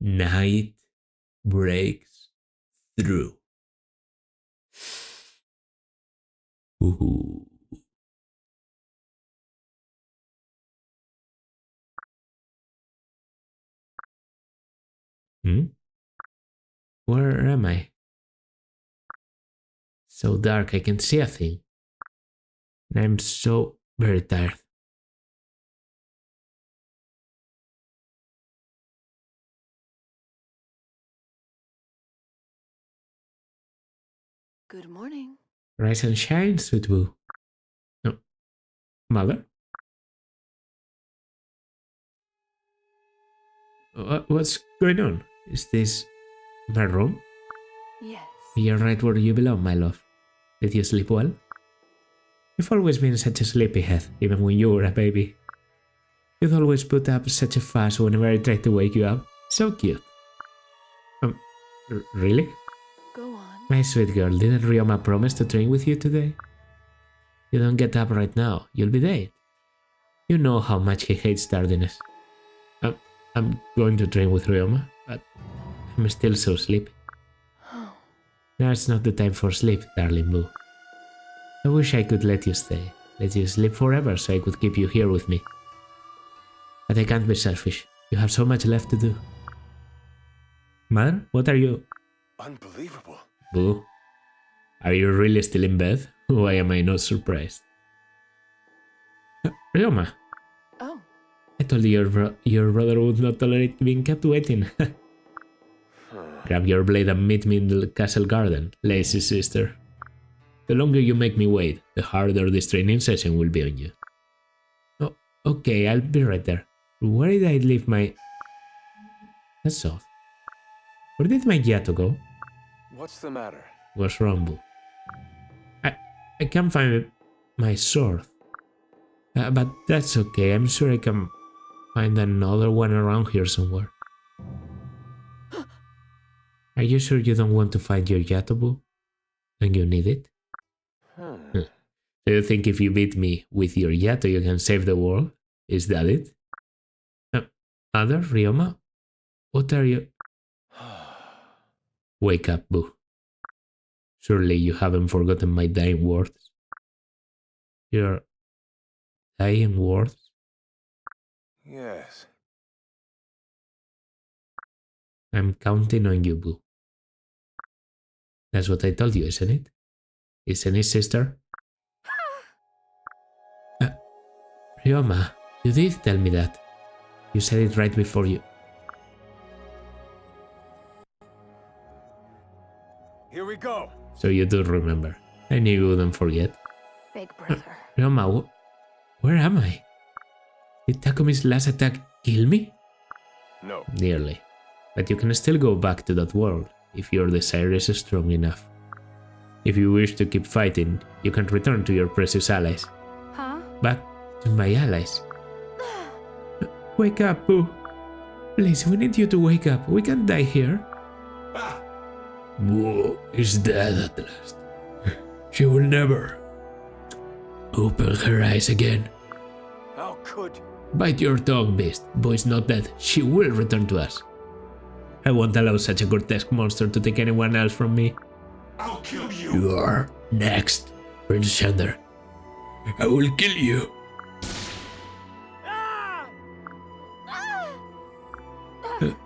Night breaks through. Ooh. Hmm? Where am I? So dark I can't see a thing. And I'm so very tired. Good morning. Rise and shine, sweet boo. No. Mother? What's going on? Is this my room? Yes. You're right where you belong, my love. Did you sleep well? You've always been such a sleepyhead, even when you were a baby. You'd always put up such a fuss whenever I tried to wake you up. So cute. Really? Go on. My sweet girl, didn't Ryoma promise to train with you today? You don't get up right now, you'll be dead. You know how much he hates tardiness. I'm going to train with Ryoma, but I'm still so sleepy. Oh. Now's not the time for sleep, darling boo. I wish I could let you stay, let you sleep forever so I could keep you here with me. But I can't be selfish. You have so much left to do. Mother, what are you... Unbelievable. Boo, are you really still in bed? Why am I not surprised? Ryoma, Oh. I told you your brother would not tolerate being kept waiting. Grab your blade and meet me in the castle garden, lazy sister. The longer you make me wait, the harder this training session will be on you. Oh, okay, I'll be right there. Where did I leave my... That's off. Where did my Yato go? What's the matter? What's wrong, boo? I can't find my sword. But that's okay, I'm sure I can find another one around here somewhere. Are you sure you don't want to find your Yato, boo? And you need it? Do you think if you beat me with your Yato you can save the world? Is that it? Mother, Ryoma? What are you... Wake up, boo. Surely you haven't forgotten my dying words. Your dying words? Yes. I'm counting on you, boo. That's what I told you, isn't it? Isn't it, sister? Ryoma, you did tell me that. You said it right before you... Here we go. So you do remember. I knew you wouldn't forget. Big brother. Ryoma, where am I? Did Takumi's last attack kill me? No. Nearly. But you can still go back to that world, if your desire is strong enough. If you wish to keep fighting, you can return to your precious allies. Huh? Back to my allies. Wake up, Boo. Please, we need you to wake up. We can't die here. Boo is dead at last. She will never open her eyes again. How could... Bite your tongue, beast. Boo is not dead. She will return to us. I won't allow such a grotesque monster to take anyone else from me. I'll kill you. You are next, Prince Shander. I will kill you.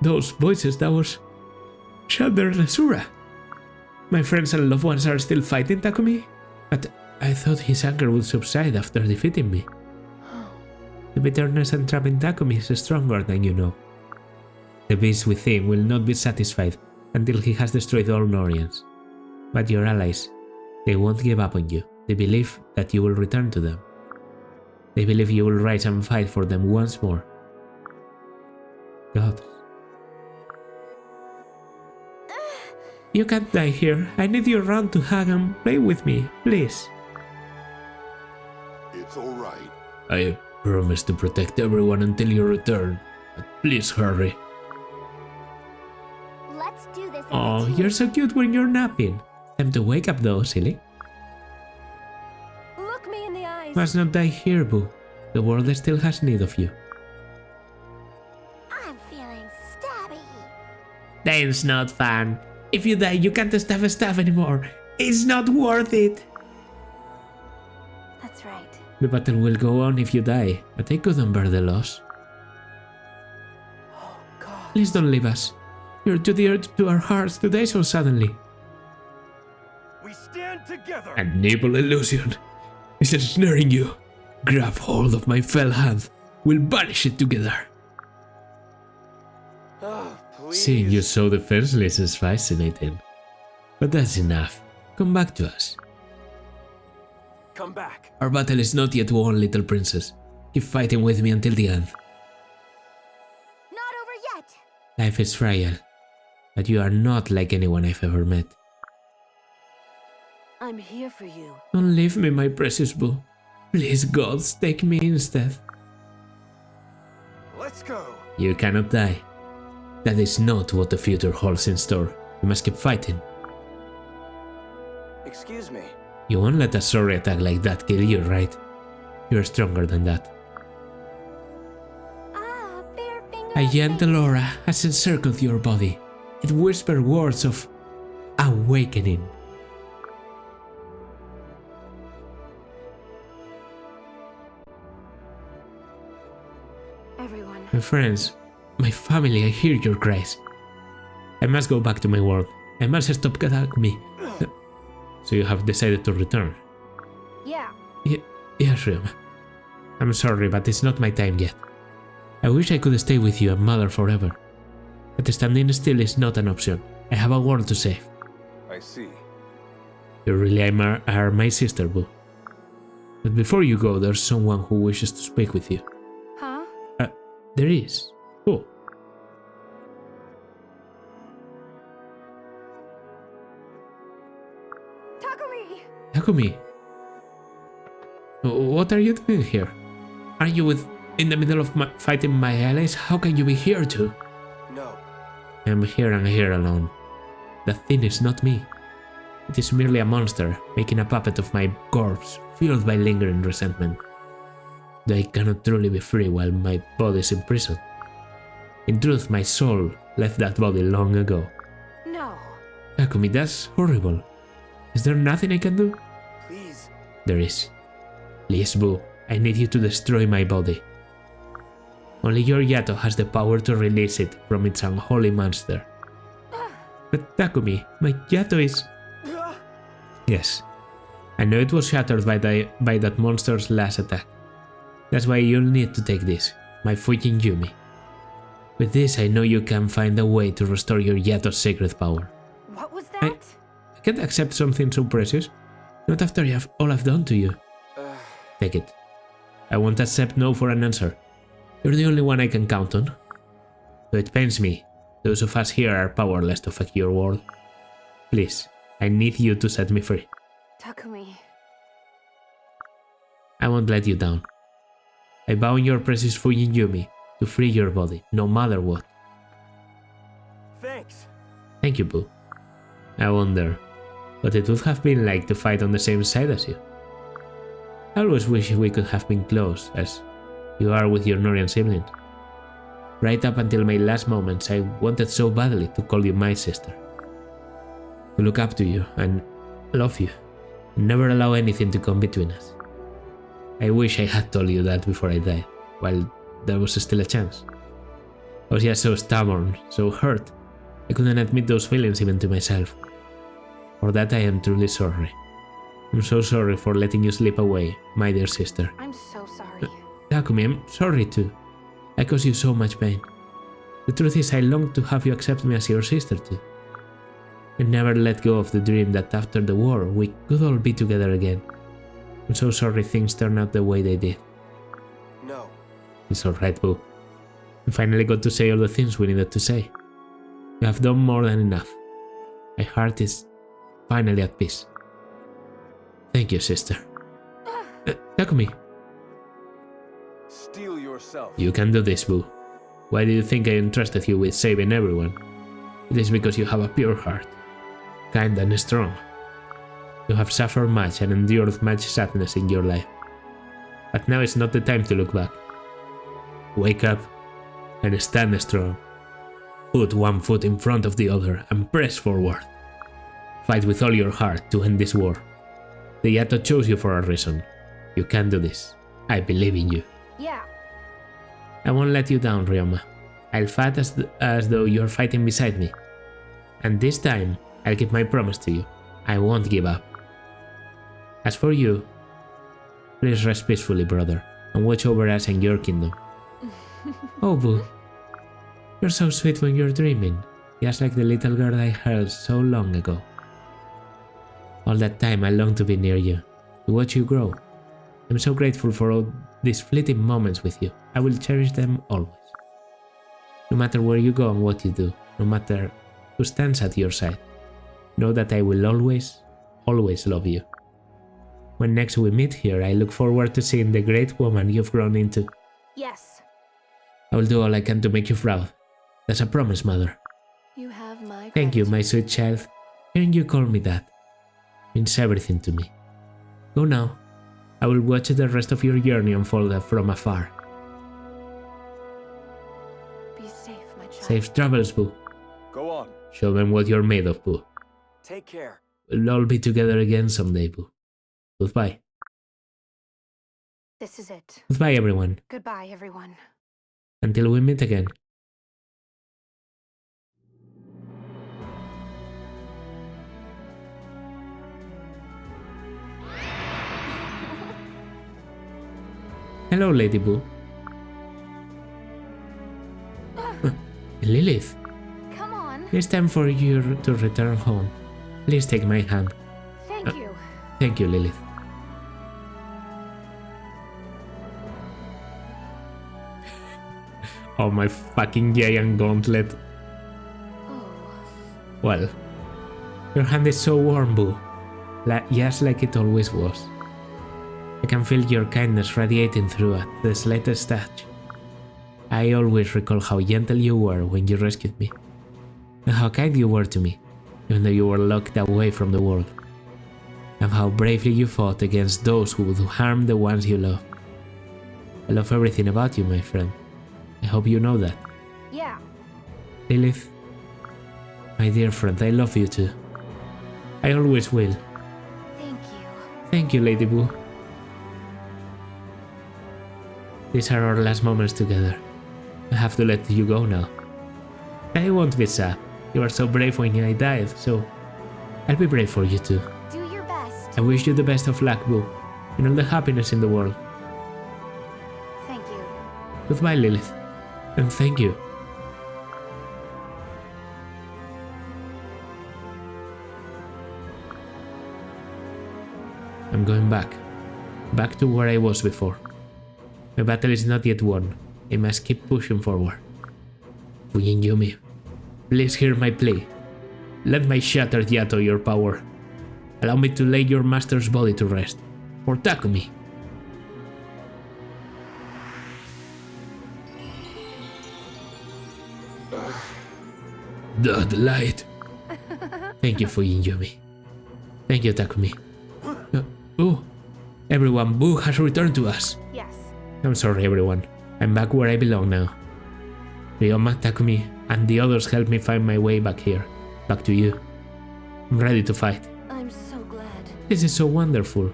Those voices, that was Shander and Asura. My friends and loved ones are still fighting Takumi, but I thought his anger would subside after defeating me. The bitterness entrapping Takumi is stronger than you know. The beast within will not be satisfied until he has destroyed all Norians. But your allies, they won't give up on you. They believe that you will return to them. They believe you will rise and fight for them once more. God. You can't die here. I need you around to hug and play with me, please. It's all right. I promise to protect everyone until you return, but please hurry. Let's do this. Oh, you're so cute when you're napping. Time to wake up though, silly. Look me in the eyes. Must not die here, Boo. The world still has need of you. I'm feeling stabby. Dying's not fun. If you die, you can't stab anymore. It's not worth it. That's right. The battle will go on if you die, but I couldn't bear the loss. Oh, God. Please don't leave us. You're too dear to our hearts to die so suddenly. We stand together. A nibble illusion is ensnaring you. Grab hold of my fell hand. We'll banish it together. Oh, please. Seeing you so defenseless is fascinating. But that's enough. Come back to us. Come back. Our battle is not yet won, little princess. Keep fighting with me until the end. Not over yet. Life is frail, but you are not like anyone I've ever met. I'm here for you. Don't leave me, my precious boo. Please, gods, take me instead. Let's go. You cannot die. That is not what the future holds in store. You must keep fighting. Excuse me. You won't let a sorry attack like that kill you, right? You're stronger than that. Ah, bare finger. A gentle aura has encircled your body. It whispers words of awakening. Everyone. My friends, my family, I hear your cries. I must go back to my world. I must stop attacking me. So you have decided to return? Yeah. Yes, Ryoma. I'm sorry, but it's not my time yet. I wish I could stay with you and Mother forever. But standing still is not an option. I have a world to save. I see. You really are my sister, boo. But before you go, there's someone who wishes to speak with you. Huh? There is. Oh. Takumi! Takumi. What are you doing here? Are you in the middle of fighting my allies? How can you be here too? No. I'm here and here alone. The thing is not me. It is merely a monster, making a puppet of my corpse, fueled by lingering resentment. Though I cannot truly be free while my body is in prison. In truth, my soul left that body long ago. No. Takumi, that's horrible. Is there nothing I can do? Please. There is. Please, boo, I need you to destroy my body. Only your Yato has the power to release it from its unholy monster. But Takumi, my Yato is... Yes, I know it was shattered by that monster's last attack. That's why you'll need to take this, my Fujin Yumi. With this, I know you can find a way to restore your Yato's sacred power. What was that? I can't accept something so precious, not after all I've done to you. Take it. I won't accept no for an answer. You're the only one I can count on. Though it pains me, those of us here are powerless to affect your world. Please, I need you to set me free. Takumi. I won't let you down. I vow in your precious Fujin Yumi to free your body, no matter what. Thanks. Thank you, Boo. I wonder what it would have been like to fight on the same side as you. I always wish we could have been close, as you are with your Norian siblings. Right up until my last moments, I wanted so badly to call you my sister. To look up to you and love you, and never allow anything to come between us. I wish I had told you that before I died, while there was still a chance. I was just so stubborn, so hurt, I couldn't admit those feelings even to myself. For that I am truly sorry. I'm so sorry for letting you slip away, my dear sister. I'm so sorry. Takumi, I'm sorry too. I caused you so much pain. The truth is I long to have you accept me as your sister too. I never let go of the dream that after the war we could all be together again. I'm so sorry things turned out the way they did. No. It's alright, Boo. We finally got to say all the things we needed to say. You have done more than enough. My heart is finally at peace. Thank you, sister. Takumi. Steel yourself. You can do this, Boo. Why do you think I entrusted you with saving everyone? It is because you have a pure heart, kind and strong. You have suffered much and endured much sadness in your life. But now is not the time to look back. Wake up and stand strong. Put one foot in front of the other and press forward. Fight with all your heart to end this war. The Yato chose you for a reason. You can do this. I believe in you. Yeah. I won't let you down, Ryoma. I'll fight as though you're fighting beside me. And this time, I'll keep my promise to you. I won't give up. As for you, please rest peacefully, brother, and watch over us and your kingdom. Oh, Boo. You're so sweet when you're dreaming, just like the little girl I held so long ago. All that time I longed to be near you, to watch you grow. I'm so grateful for all these fleeting moments with you. I will cherish them always. No matter where you go and what you do, no matter who stands at your side, know that I will always, always love you. When next we meet here, I look forward to seeing the great woman you've grown into. Yes. I will do all I can to make you proud. That's a promise, Mother. You have my Thank you, gratitude. my sweet child. Hearing you call me that means everything to me. Go now. I will watch the rest of your journey unfold from afar. Be safe, my child. Safe travels, Boo. Go on. Show them what you're made of, Boo. Take care. We'll all be together again someday, Boo. Goodbye. This is it. Goodbye, everyone. Goodbye, everyone. Until we meet again. Hello, Lady Boo. Lilith, Come on. it's time for you to return home. Please take my hand. Thank you. Thank you, Lilith. Oh, my fucking giant gauntlet. Oh. Well, your hand is so warm, Boo. Just like it always was. I can feel your kindness radiating through at the slightest touch. I always recall how gentle you were when you rescued me, and how kind you were to me, even though you were locked away from the world, and how bravely you fought against those who would harm the ones you love. I love everything about you, my friend. I hope you know that. Yeah. Lilith, my dear friend, I love you too. I always will. Thank you. Thank you, Lady Boo. These are our last moments together. I have to let you go now. I won't be sad. You were so brave when I died, so I'll be brave for you too. Do your best. I wish you the best of luck, Boo, and all the happiness in the world. Thank you. Goodbye, Lilith, and thank you. I'm going back to where I was before. My battle is not yet won. I must keep pushing forward. Fujin Yumi, please hear my plea. Let my shattered Yato your power. Allow me to lay your master's body to rest. For Takumi. The light. Thank you, Fujin Yumi. Thank you, Takumi. Boo! Everyone, Boo has returned to us. Yes. I'm sorry, everyone. I'm back where I belong now. Ryoma, Takumi, and the others helped me find my way back here. Back to you. I'm ready to fight. I'm so glad. This is so wonderful.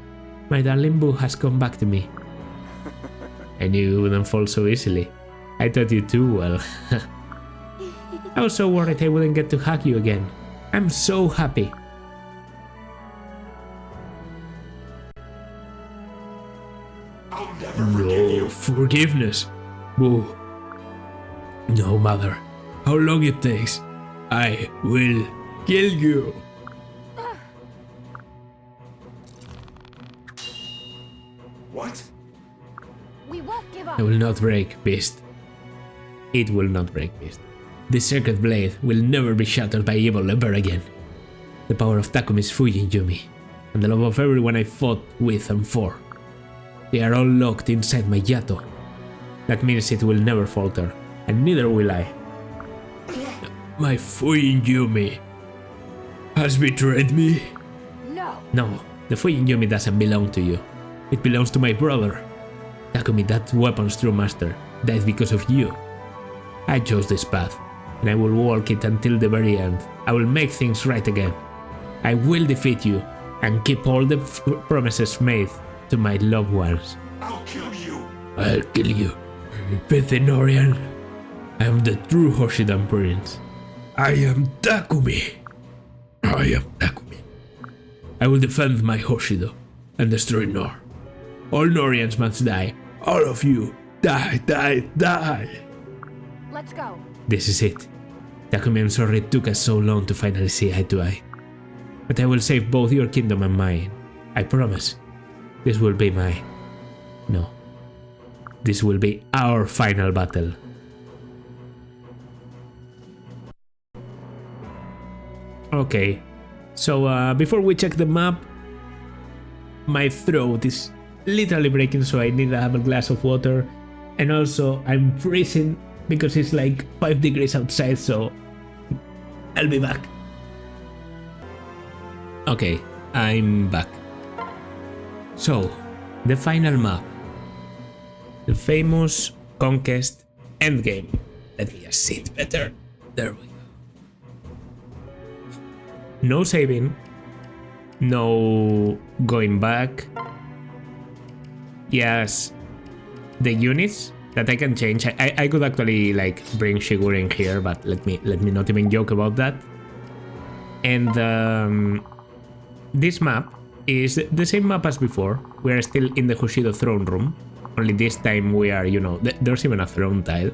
My darling Boo has come back to me. I knew you wouldn't fall so easily. I taught you too well. I was so worried I wouldn't get to hug you again. I'm so happy. No forgiveness. Boo. No matter how long it takes, I will kill you. What? We won't give up. I will not break, Beast. It will not break, Beast. This sacred blade will never be shattered by evil ever again. The power of Takumi's Fujin Yumi, and the love of everyone I fought with and for. They are all locked inside my Yato. That means it will never falter, and neither will I. My Fujin Yumi has betrayed me. No. No, the Fujin Yumi doesn't belong to you. It belongs to my brother. Takumi, that weapon's true master, died because of you. I chose this path. and I will walk it until the very end. I will make things right again. I will defeat you and keep all the promises made to my loved ones. I'll kill you. I'll kill you. Bethenorian. I am the true Hoshidan prince. I am Takumi. I am Takumi. I will defend my Hoshido and destroy Nor. All Norians must die. All of you. Die, die, die. Let's go. This is it. Takumi, I'm sorry it took us so long to finally see eye to eye. But I will save both your kingdom and mine. I promise. This will be my... No. This will be our final battle. Okay. So, before we check the map, my throat is literally breaking, so I need to have a glass of water. And also, I'm freezing because it's like 5 degrees outside, so I'll be back. Okay, I'm back. So, the final map. The famous Conquest endgame. Let me just sit better. There we go. No saving. No going back. Yes, the units that I can change. I could actually like bring Shigure in here, but let me not even joke about that. And this map is the same map as before. We are still in the Hoshido throne room. Only this time we are, you know, there's even a throne tile.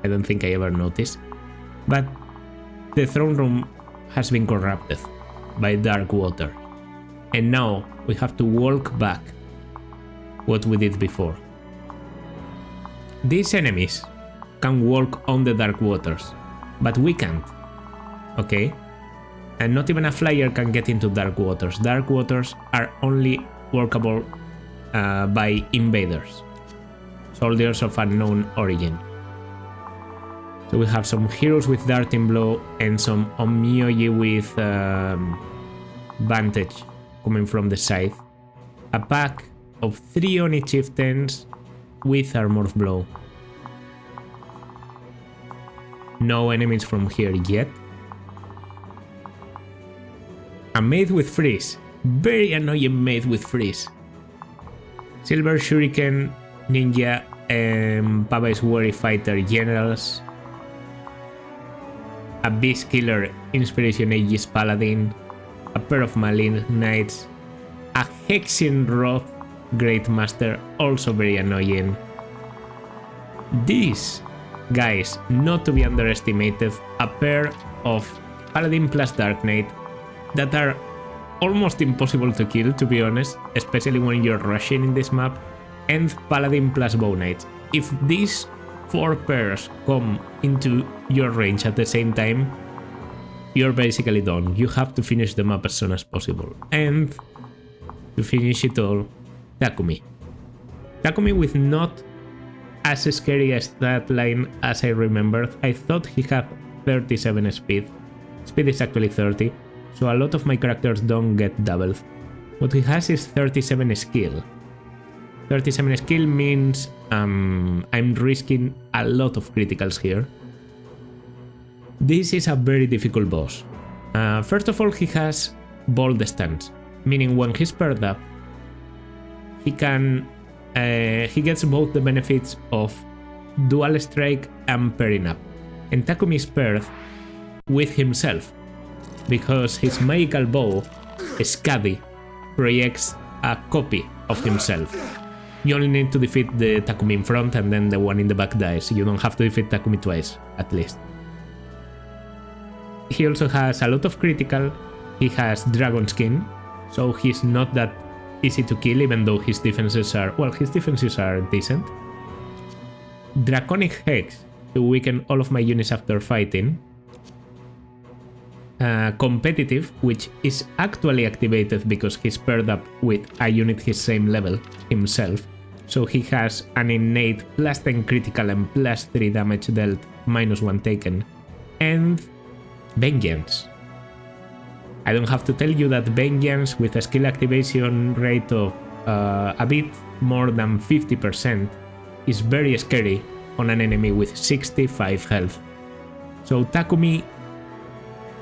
I don't think I ever noticed. But the throne room has been corrupted by dark water. And now we have to walk back what we did before. These enemies can walk on the dark waters, but we can't. Okay? And not even a flyer can get into dark waters. Dark waters are only workable by invaders, soldiers of unknown origin. So we have some heroes with Darting Blow and some Onmyoji with Vantage coming from the side. A pack of 3 Oni chieftains with Armored Blow. No enemies from here yet. A maid with freeze. Very annoying maid with freeze. Silver Shuriken, Ninja, and Papa's Warrior Fighter Generals. A Beast Killer Inspiration Aegis Paladin. A pair of Malin Knights. A Hexing Wrath Great Master, also very annoying. These guys, not to be underestimated, a pair of Paladin plus Dark Knight that are almost impossible to kill, to be honest, especially when you're rushing in this map, and Paladin plus Bow Knights. If these 4 pairs come into your range at the same time, you're basically done. You have to finish the map as soon as possible. And to finish it all, Takumi. Takumi with not as scary a stat line as I remembered. I thought he had 37 speed. Speed is actually 30, so a lot of my characters don't get doubled. What he has is 37 skill. 37 skill means I'm risking a lot of criticals here. This is a very difficult boss. First of all, he has Bold Stance, meaning when he's paired up, he gets both the benefits of Dual Strike and pairing up. And Takumi is paired with himself, because his magical bow, Skadi, projects a copy of himself. You only need to defeat the Takumi in front and then the one in the back dies. You don't have to defeat Takumi twice, at least. He also has a lot of critical. He has Dragon Skin, so he's not that easy to kill, even though his defenses are, well, his defenses are decent. Draconic Hex to weaken all of my units after fighting. Competitive, which is actually activated because he's paired up with a unit his same level himself, so he has an innate +10 critical and +3 damage dealt, -1 taken. And Vengeance. I don't have to tell you that Vengeance, with a skill activation rate of a bit more than 50%, is very scary on an enemy with 65 health. So Takumi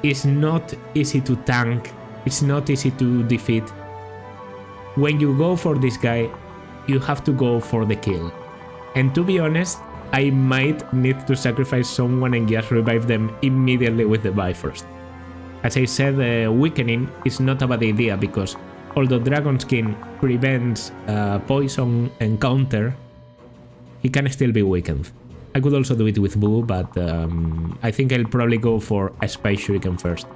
is not easy to tank, it's not easy to defeat. When you go for this guy, you have to go for the kill. And to be honest, I might need to sacrifice someone and just revive them immediately with the Bifrost. As I said, weakening is not a bad idea because although Dragon Skin prevents poison and counter, he can still be weakened. I could also do it with Boo, but I think I'll probably go for a Space Shuriken first.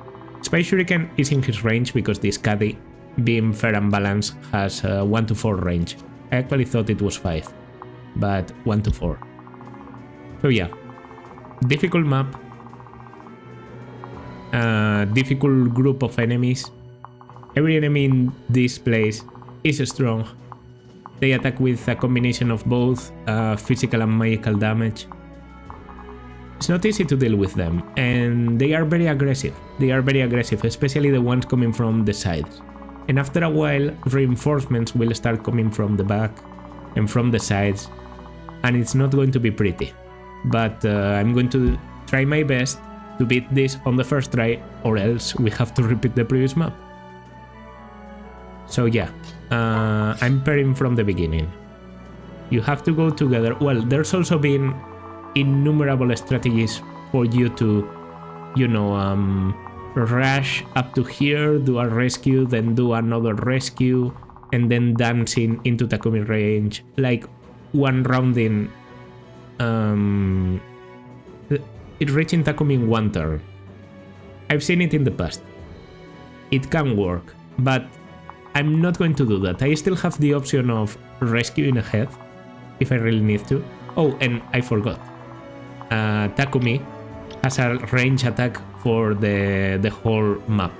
Space Shuriken is in his range because this Caddy, being fair and balanced, has 1 to 4 range. I actually thought it was 5, but 1 to 4. So yeah, difficult map, difficult group of enemies. Every enemy in this place is strong. They attack with a combination of both physical and magical damage. It's not easy to deal with them, and they are very aggressive. They are very aggressive, especially the ones coming from the sides. And after a while, reinforcements will start coming from the back and from the sides, and it's not going to be pretty. But I'm going to try my best to beat this on the first try, or else we have to repeat the previous map. So yeah, I'm pairing from the beginning. You have to go together. Well, there's also been innumerable strategies for you to, you know, rush up to here, do a rescue, then do another rescue, and then dancing into Takumi range, like one round in, it reaching Takumi in one turn. I've seen it in the past. It can work, but I'm not going to do that. I still have the option of rescuing ahead if I really need to. Oh, and I forgot. Takumi has a range attack for the whole map,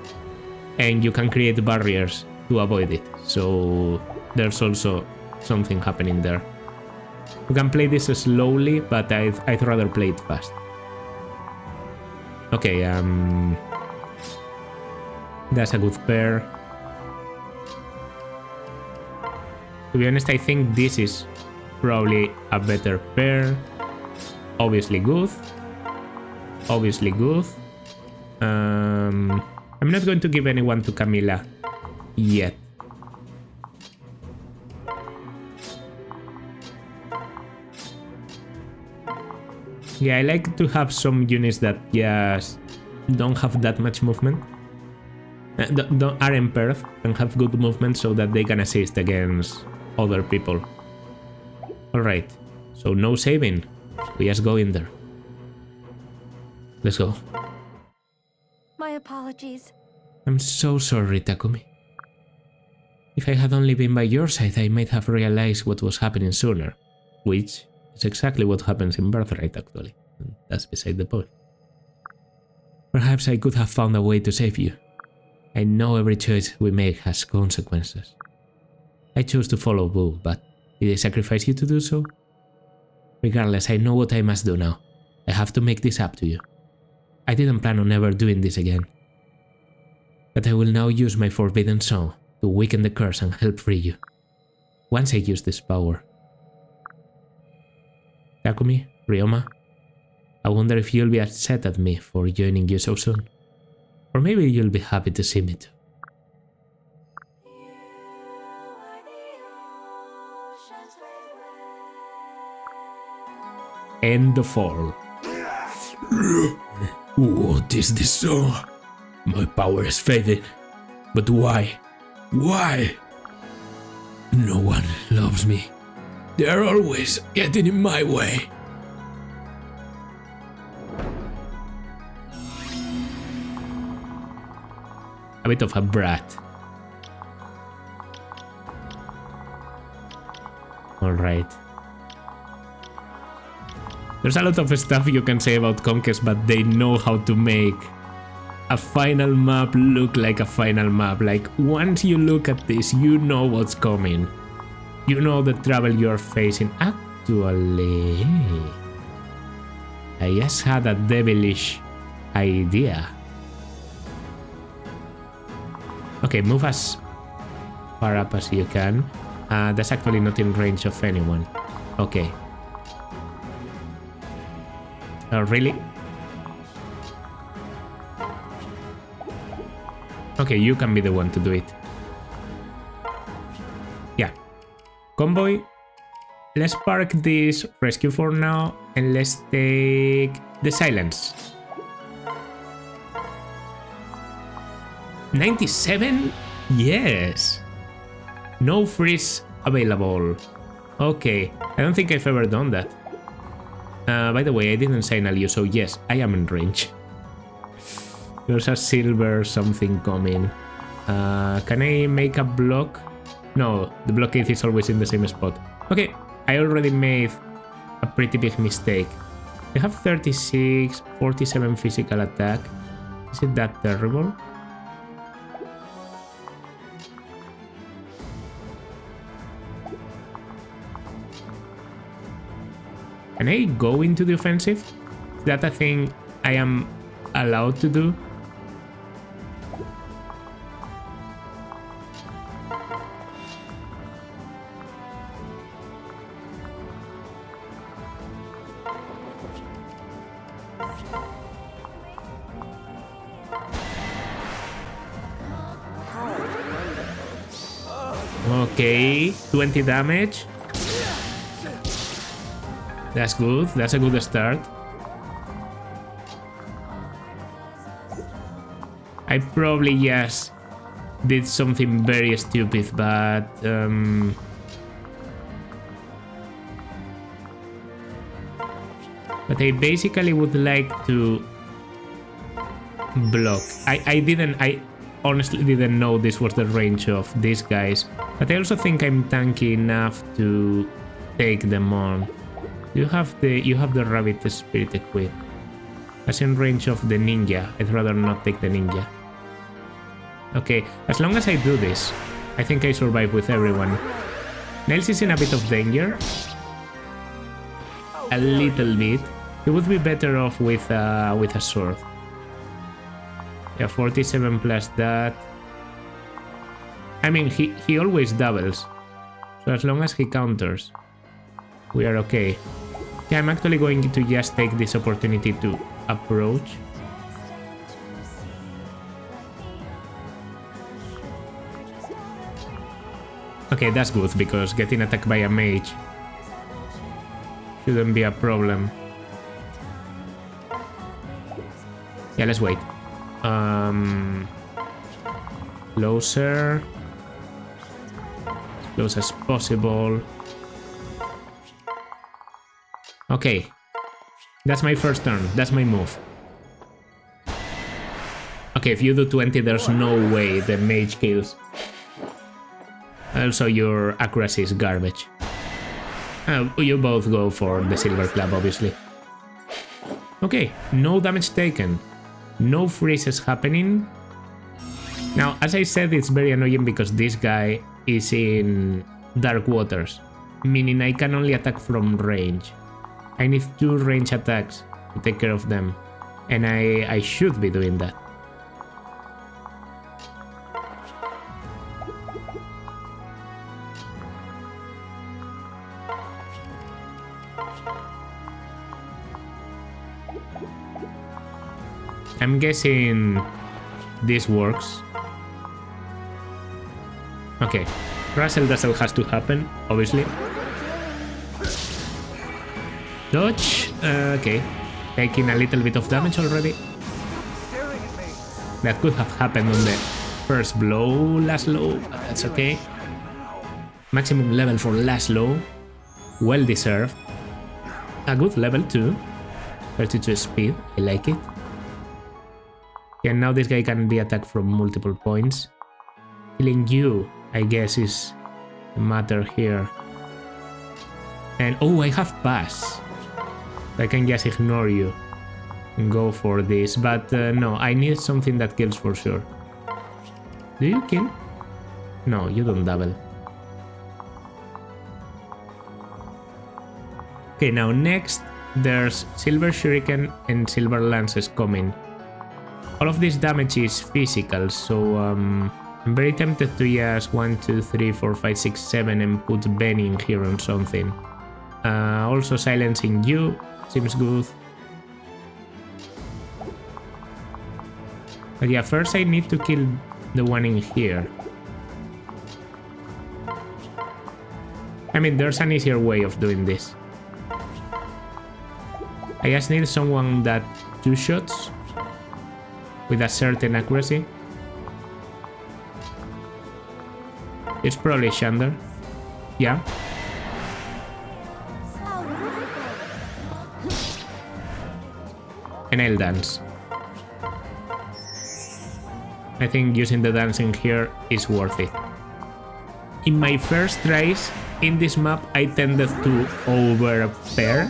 and you can create barriers to avoid it. So there's also something happening there. You can play this slowly, but I'd rather play it fast. Okay, that's a good pair. To be honest, I think this is probably a better pair. Obviously good. Obviously good. I'm not going to give anyone to Camilla yet. Yeah, I like to have some units that just don't have that much movement. Are impaired and have good movement so that they can assist against other people. Alright, so no saving. We just go in there. Let's go. My apologies. I'm so sorry, Takumi. If I had only been by your side, I might have realized what was happening sooner. Which is exactly what happens in Birthright, actually. And that's beside the point. Perhaps I could have found a way to save you. I know every choice we make has consequences. I chose to follow Boo, but did I sacrifice you to do so? Regardless, I know what I must do now. I have to make this up to you. I didn't plan on ever doing this again. But I will now use my forbidden song to weaken the curse and help free you. Once I use this power. Takumi, Ryoma, I wonder if you'll be upset at me for joining you so soon. Or maybe you'll be happy to see me too. End of all. What is this song? My power is fading. But why? Why? No one loves me. They're always getting in my way. A bit of a brat. Alright. There's a lot of stuff you can say about Conquest, but they know how to make a final map look like a final map. Like, once you look at this, you know what's coming. You know the trouble you're facing. Actually, I just had a devilish idea. Okay, move as far up as you can. That's actually not in range of anyone. Okay. Really? Okay, you can be the one to do it. Yeah. Convoy. Let's park this rescue for now and let's take the silence. 97? Yes. No freeze available. Okay, I don't think I've ever done that. By the way, I didn't signal you, so yes, I am in range. There's a silver something coming. Can I make a block? No, the blockade is always in the same spot. Okay, I already made a pretty big mistake. I have 36, 47 physical attack. Is it that terrible? Can I go into the offensive? Is that a thing I am allowed to do? Okay, 20 damage. That's good. That's a good start. I probably just did something very stupid, but I basically would like to block. I honestly didn't know this was the range of these guys, but I also think I'm tanky enough to take them on. You have the rabbit spirit equipped. As in range of the ninja, I'd rather not take the ninja. Okay, as long as I do this, I think I survive with everyone. Nails is in a bit of danger. A little bit. He would be better off with a sword. Yeah, 47 plus that. I mean, he always doubles. So as long as he counters, we are okay. Yeah, I'm actually going to just take this opportunity to approach. Okay, that's good, because getting attacked by a mage shouldn't be a problem. Yeah, let's wait. Closer. As close as possible. Okay. That's my first turn. That's my move. Okay, if you do 20, there's no way the mage kills. Also, your accuracy is garbage. You both go for the silver club, obviously. Okay, no damage taken. No freezes happening. Now, as I said, it's very annoying because this guy is in dark waters, meaning I can only attack from range. I need 2 range attacks to take care of them, and I should be doing that. I'm guessing this works. Okay, Russell Dazzle has to happen, obviously. Dodge, okay, taking a little bit of damage already. That could have happened on the first blow, Laszlo, but that's okay. Maximum level for Laszlo, well deserved. A good level too, 32 speed, I like it. Yeah, now this guy can be attacked from multiple points. Killing you, I guess, is the matter here. And oh, I have pass. I can just ignore you and go for this, but no, I need something that kills for sure. Do you kill? No, you don't double. Okay, now next there's Silver Shuriken and Silver Lances coming. All of this damage is physical, so I'm very tempted to just 1, 2, 3, 4, 5, 6, 7 and put Ben in here on something. Also silencing you seems good. But yeah, first I need to kill the one in here? I mean, there's an easier way of doing this. I just need someone that 2 shots with a certain accuracy. It's probably Shander. Yeah. And I'll dance. I think using the dancing here is worth it. In my first tries in this map, I tended to over-pair.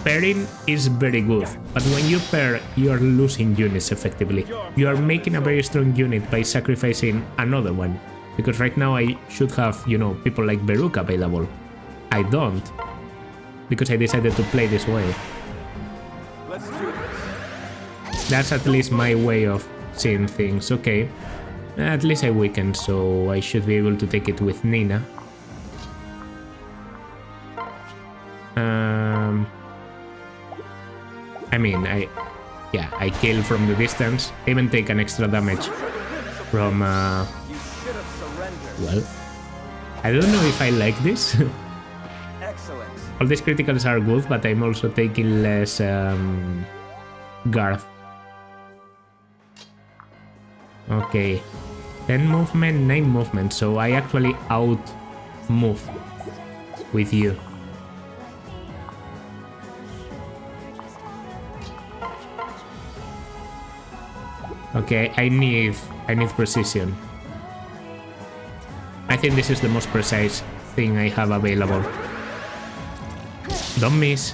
Pairing is very good, but when you pair, you are losing units effectively. You are making a very strong unit by sacrificing another one. Because right now I should have, you know, people like Beruk available. I don't. Because I decided to play this way. Let's do this. That's at least my way of seeing things. Okay. At least I weakened, so I should be able to take it with Nina. I mean, I kill from the distance. I even take an extra damage from, well, I don't know if I like this. Excellent. All these criticals are good, but I'm also taking less guard. Okay, 10 movement, 9 movement, so I actually out-move with you. Okay, I need precision. I think this is the most precise thing I have available. Don't miss.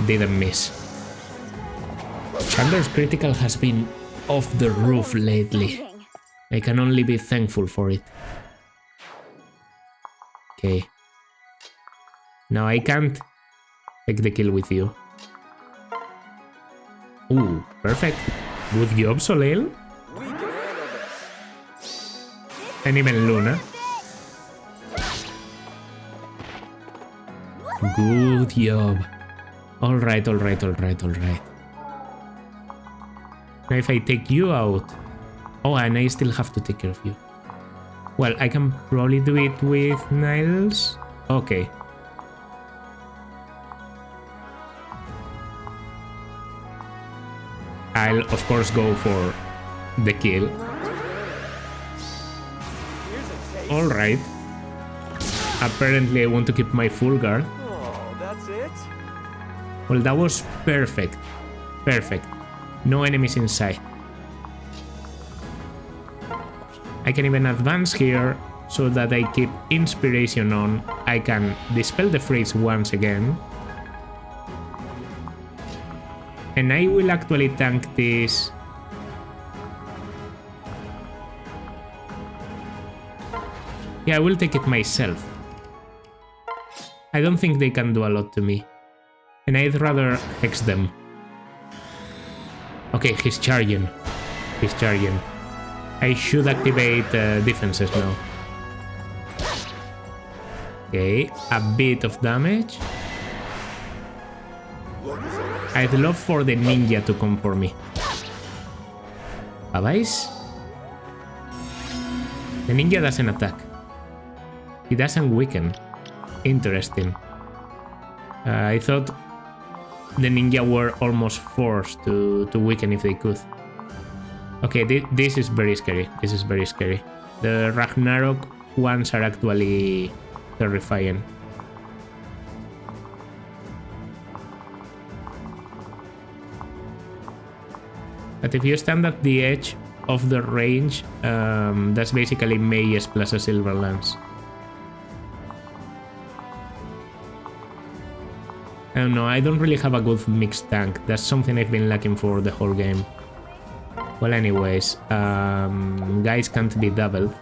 Didn't miss. Chandler's critical has been off the roof lately. I can only be thankful for it. Okay. Now I can't take the kill with you. Ooh, perfect. Good job, Soleil. And even Luna. Good job. Alright. Now if I take you out... Oh, and I still have to take care of you. Well, I can probably do it with Niles. Okay. I'll of course go for the kill. Alright. Apparently I want to keep my full guard. Oh, that's it? Well, that was perfect. Perfect. No enemies in sight. I can even advance here so that I keep inspiration on. I can dispel the freeze once again. And I will actually tank this. Yeah, I will take it myself. I don't think they can do a lot to me. And I'd rather hex them. Okay, he's charging. He's charging. I should activate defenses now. Okay, a bit of damage. I'd love for the ninja to come for me. Bye-byes? The ninja doesn't attack. He doesn't weaken. Interesting. I thought the ninja were almost forced to weaken if they could. Okay, this is very scary. This is very scary. The Ragnarok ones are actually terrifying. But if you stand at the edge of the range, that's basically Mages plus a Silver Lance. I don't know, I don't really have a good mixed tank. That's something I've been lacking for the whole game. Well, anyways, guys can't be doubled.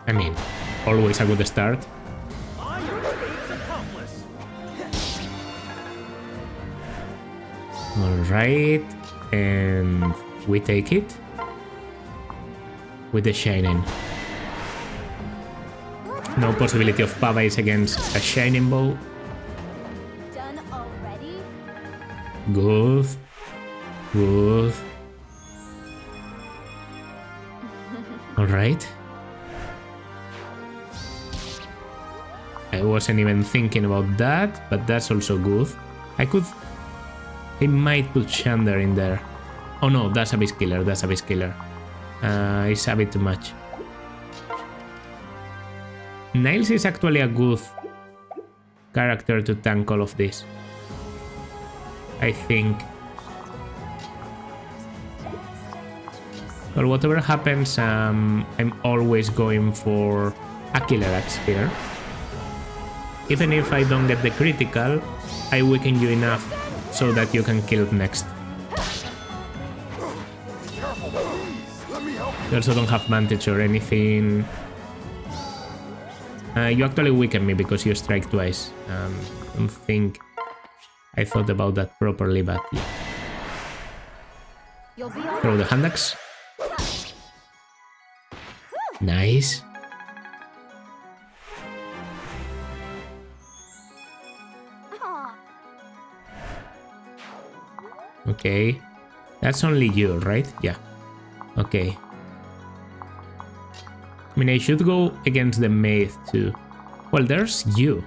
I mean, always a good start. Alright, and we take it. with the Shining. No possibility of Pavais against a Shining Bow. Done already? Good. Good. Alright. I wasn't even thinking about that, but that's also good. I might put Shander in there. Oh no, that's a Beast Killer, that's a Beast Killer. It's a bit too much. Niles is actually a good character to tank all of this, I think. Well, whatever happens, I'm always going for a Killer Axe here. Even if I don't get the critical, I weaken you enough so that you can kill next. You also don't have vantage or anything. You actually weaken me because you strike twice. I don't think I thought about that properly, but yeah. Throw the hand axe. Nice. Okay. That's only you, right? Yeah. Okay. I mean, I should go against the maid too. Well, there's you.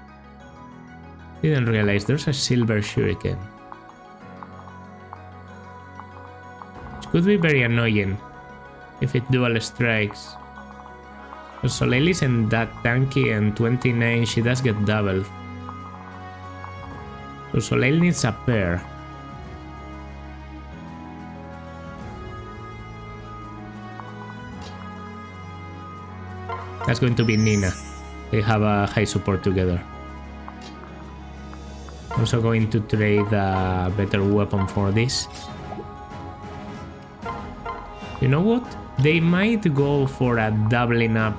Didn't realize there's a silver shuriken. Which could be very annoying if it dual strikes. So Soleil isn't that tanky, and 29 she does get doubled. So Soleil needs a pair. That's going to be Nina. They have a high support together. Also going to trade a better weapon for this. You know what? They might go for a doubling up.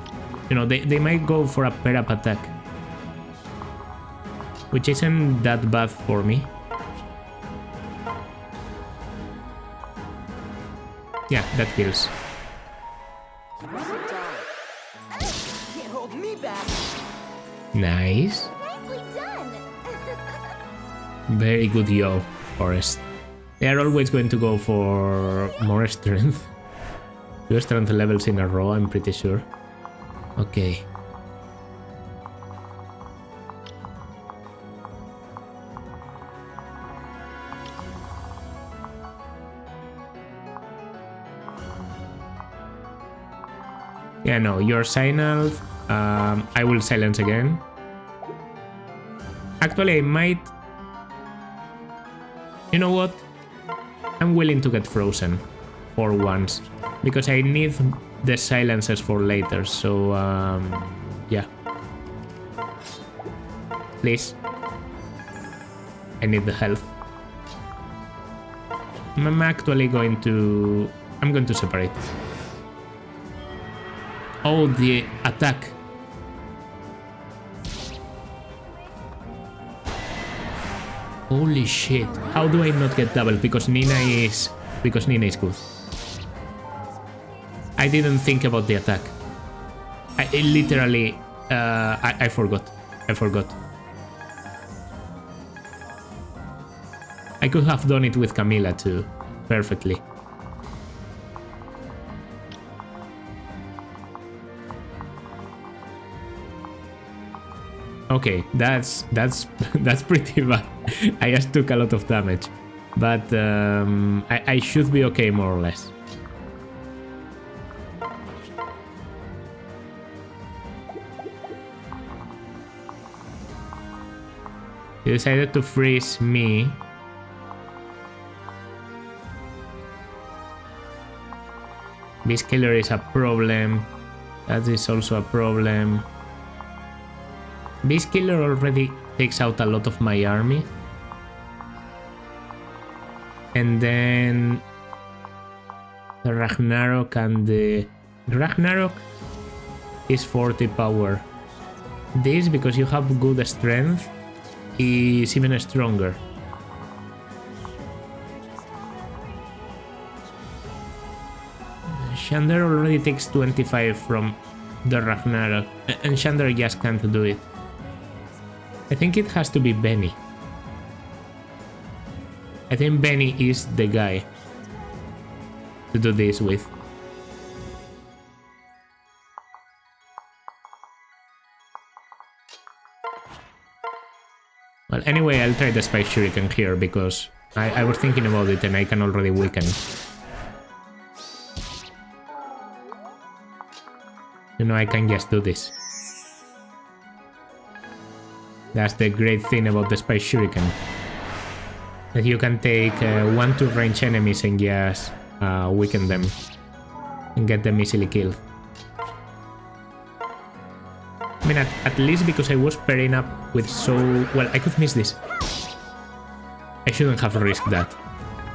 You know, they might go for a pair up attack. Which isn't that bad for me. Yeah, that kills. Nice. Nicely done. Very good, yo, Forest. They are always going to go for more strength. 2 strength levels in a row, I'm pretty sure. Okay. Yeah, no, your signal. I will silence again. Actually, I might... You know what? I'm willing to get frozen for once, because I need the silences for later, so yeah. Please. I need the health. I'm actually going to... I'm going to separate. Oh, the attack. Holy shit. How do I not get double? Because Nina is good. I didn't think about the attack. I literally I forgot. I forgot. I could have done it with Camilla too. Perfectly. Okay, that's pretty bad. I just took a lot of damage, but I should be okay more or less. He decided to freeze me. Beast Killer is a problem. That is also a problem. Beast Killer already takes out a lot of my army. And then the Ragnarok, and the Ragnarok is 40 power. This, because you have good strength, is even stronger. Shander already takes 25 from the Ragnarok, and Shander just can't do it. I think it has to be Benny. I think Benny is the guy to do this with. Well, anyway, I'll try the Spice Shuriken here because I was thinking about it and I can already weaken. You know, I can just do this. That's the great thing about the Spice Shuriken. That you can take 1-2 range enemies and just weaken them and get them easily killed. I mean, at least because I was pairing up with so... Well, I could miss this. I shouldn't have risked that.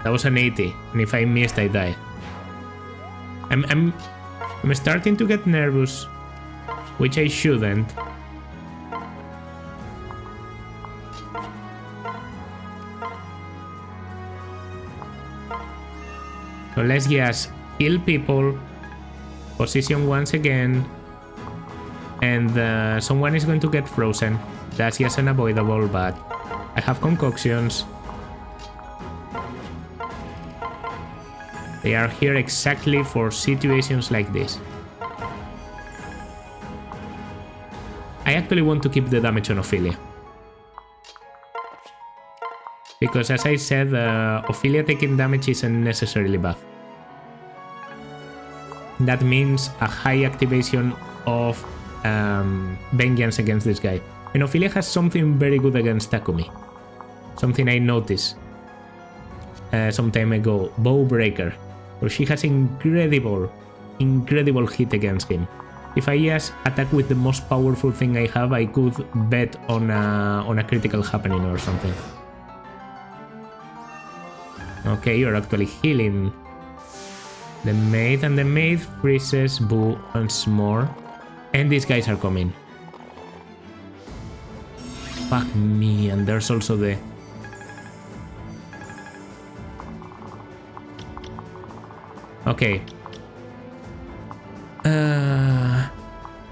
That was an 80, and if I missed, I die. I'm starting to get nervous, which I shouldn't. So let's just kill people, position once again, and someone is going to get frozen. That's just unavoidable, but I have concoctions. They are here exactly for situations like this. I actually want to keep the damage on Ophelia. Because as I said, Ophelia taking damage isn't necessarily bad. That means a high activation of vengeance against this guy. And Ophelia has something very good against Takumi. Something I noticed some time ago. Bowbreaker. Where she has incredible hit against him. If I just attack with the most powerful thing I have, I could bet on a critical happening or something. Okay, you're actually healing the maid, and the maid freezes Boo once more. And these guys are coming. Fuck me, and there's also the... Okay.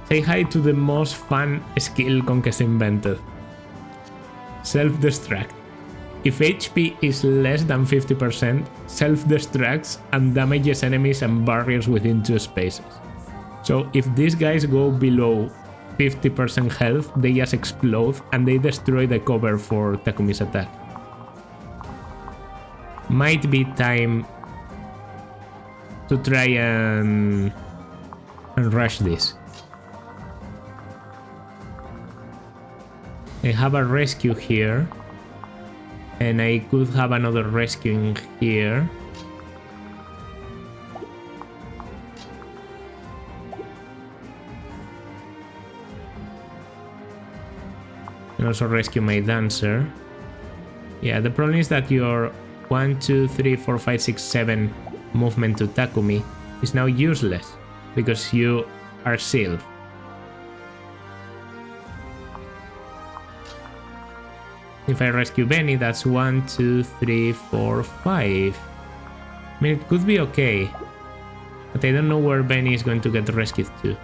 Say hi to the most fun skill Conquest invented. Self-destruct. If HP is less than 50%, self-destructs and damages enemies and barriers within 2 spaces. So if these guys go below 50% health, they just explode and they destroy the cover for Takumi's attack. Might be time to try and rush this. I have a rescue here. And I could have another rescuing here. And also rescue my dancer. Yeah, the problem is that your 1, 2, 3, 4, 5, 6, 7 movement to Takumi is now useless because you are sealed. If I rescue Benny, that's 1, 2, 3, 4, 5. I mean, it could be okay. But I don't know where Benny is going to get rescued to.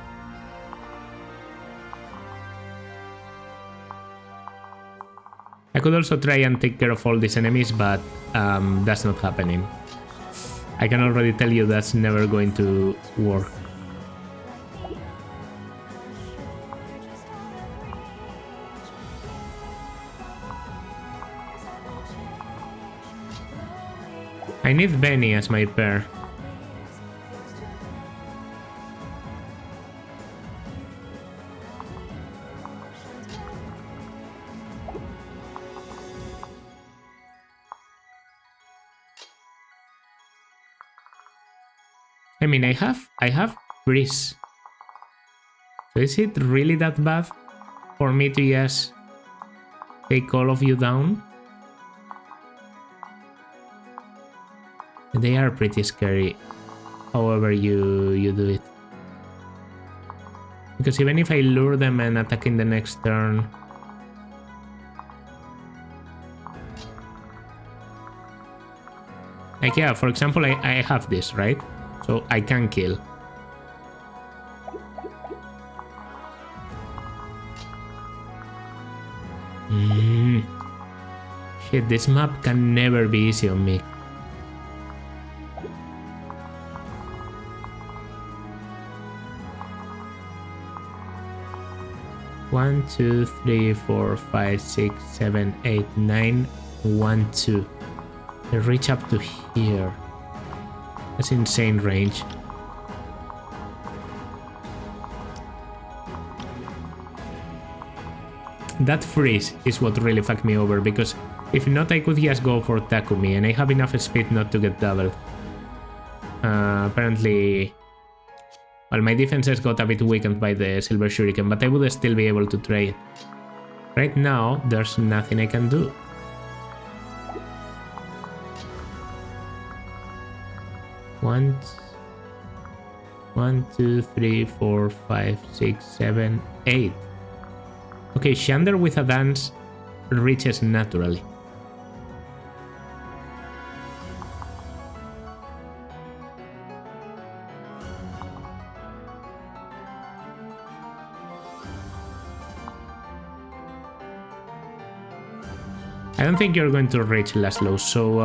I could also try and take care of all these enemies, but that's not happening. I can already tell you that's never going to work. I need Benny as my pair. I mean, I have freeze. So is it really that bad for me to just take all of you down? They are pretty scary, however you do it. Because even if I lure them and attack in the next turn... Like, yeah, for example, I have this, right? So I can kill. Shit, this map can never be easy on me. One, two, three, four, five, 6, 7, 8, 9, 1, 2. I reach up to here. That's insane range. That freeze is what really fucked me over, because if not I could just go for Takumi and I have enough speed not to get doubled. Apparently... Well, my defenses got a bit weakened by the Silver Shuriken, but I would still be able to trade. Right now, there's nothing I can do. One, 2, 3, 4, 5, 6, 7, 8. Okay, Shander with a dance reaches naturally. I don't think you're going to reach Laszlo, so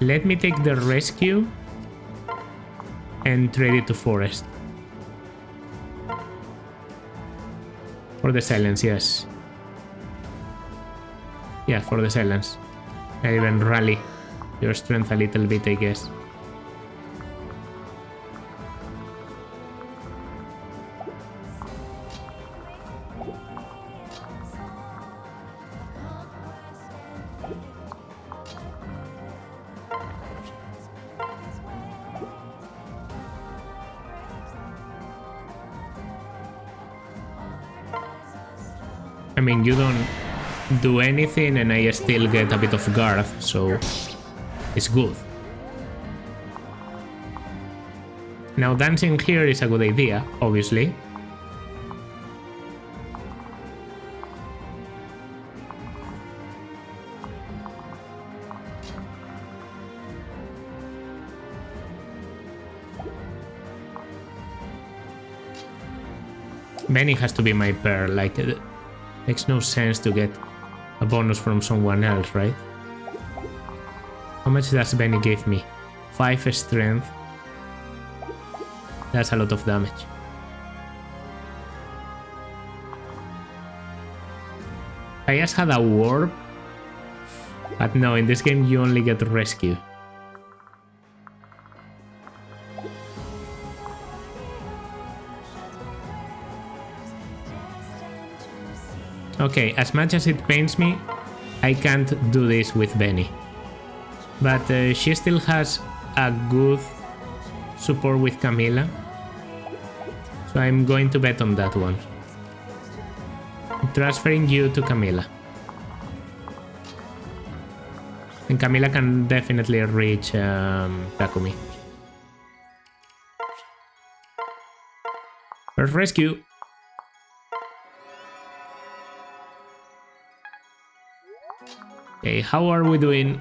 let me take the rescue and trade it to Forest. For the silence, yes. Yeah, for the silence. I even rally your strength a little bit, I guess. I mean, you don't do anything and I still get a bit of guard, so it's good. Now dancing here is a good idea, obviously. Benny has to be my pair, like... Makes no sense to get a bonus from someone else, right? How much does Benny give me? 5 strength. That's a lot of damage. I just had a warp. But no, in this game you only get rescue. Okay, as much as it pains me, I can't do this with Benny. But she still has a good support with Camilla. So I'm going to bet on that one. Transferring you to Camilla. And Camilla can definitely reach Takumi. First rescue. Okay, how are we doing?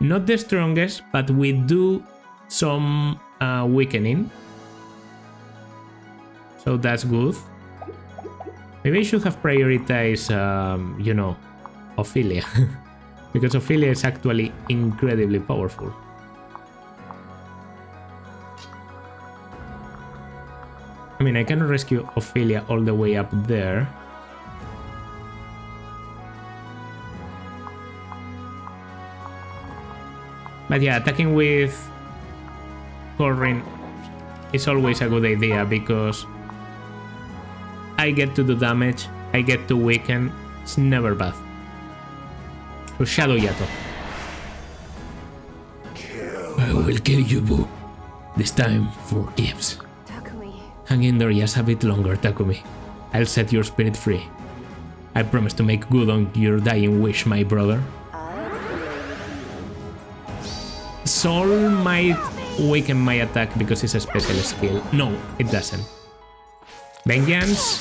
Not the strongest, but we do some weakening. So that's good. Maybe I should have prioritized, you know, Ophelia. Because Ophelia is actually incredibly powerful. I mean, I can rescue Ophelia all the way up there. But yeah, attacking with Corrin is always a good idea because I get to do damage, I get to weaken, it's never bad. So Shadow Yato. I will kill you, Boo. This time for keeps. Takumi. Hang in there just a bit longer, Takumi. I'll set your spirit free. I promise to make good on your dying wish, my brother. Soul might weaken my attack because it's a special skill. No, it doesn't. Vengeance?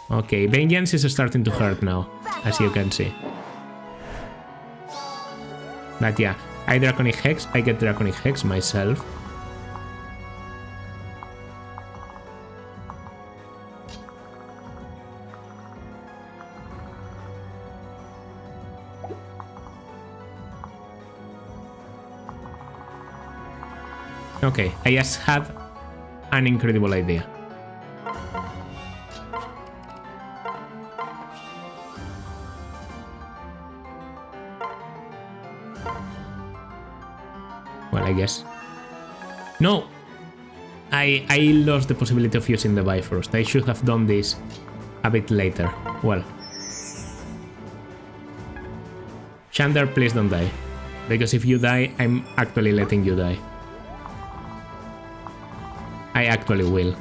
Okay, Vengeance is starting to hurt now, as you can see. But yeah, I Draconic Hex, I get Draconic Hex myself. Okay, I just had an incredible idea. Well, I guess. No! I lost the possibility of using the Bifrost. I should have done this a bit later. Well. Chandler, please don't die. Because if you die, I'm actually letting you die. I actually will.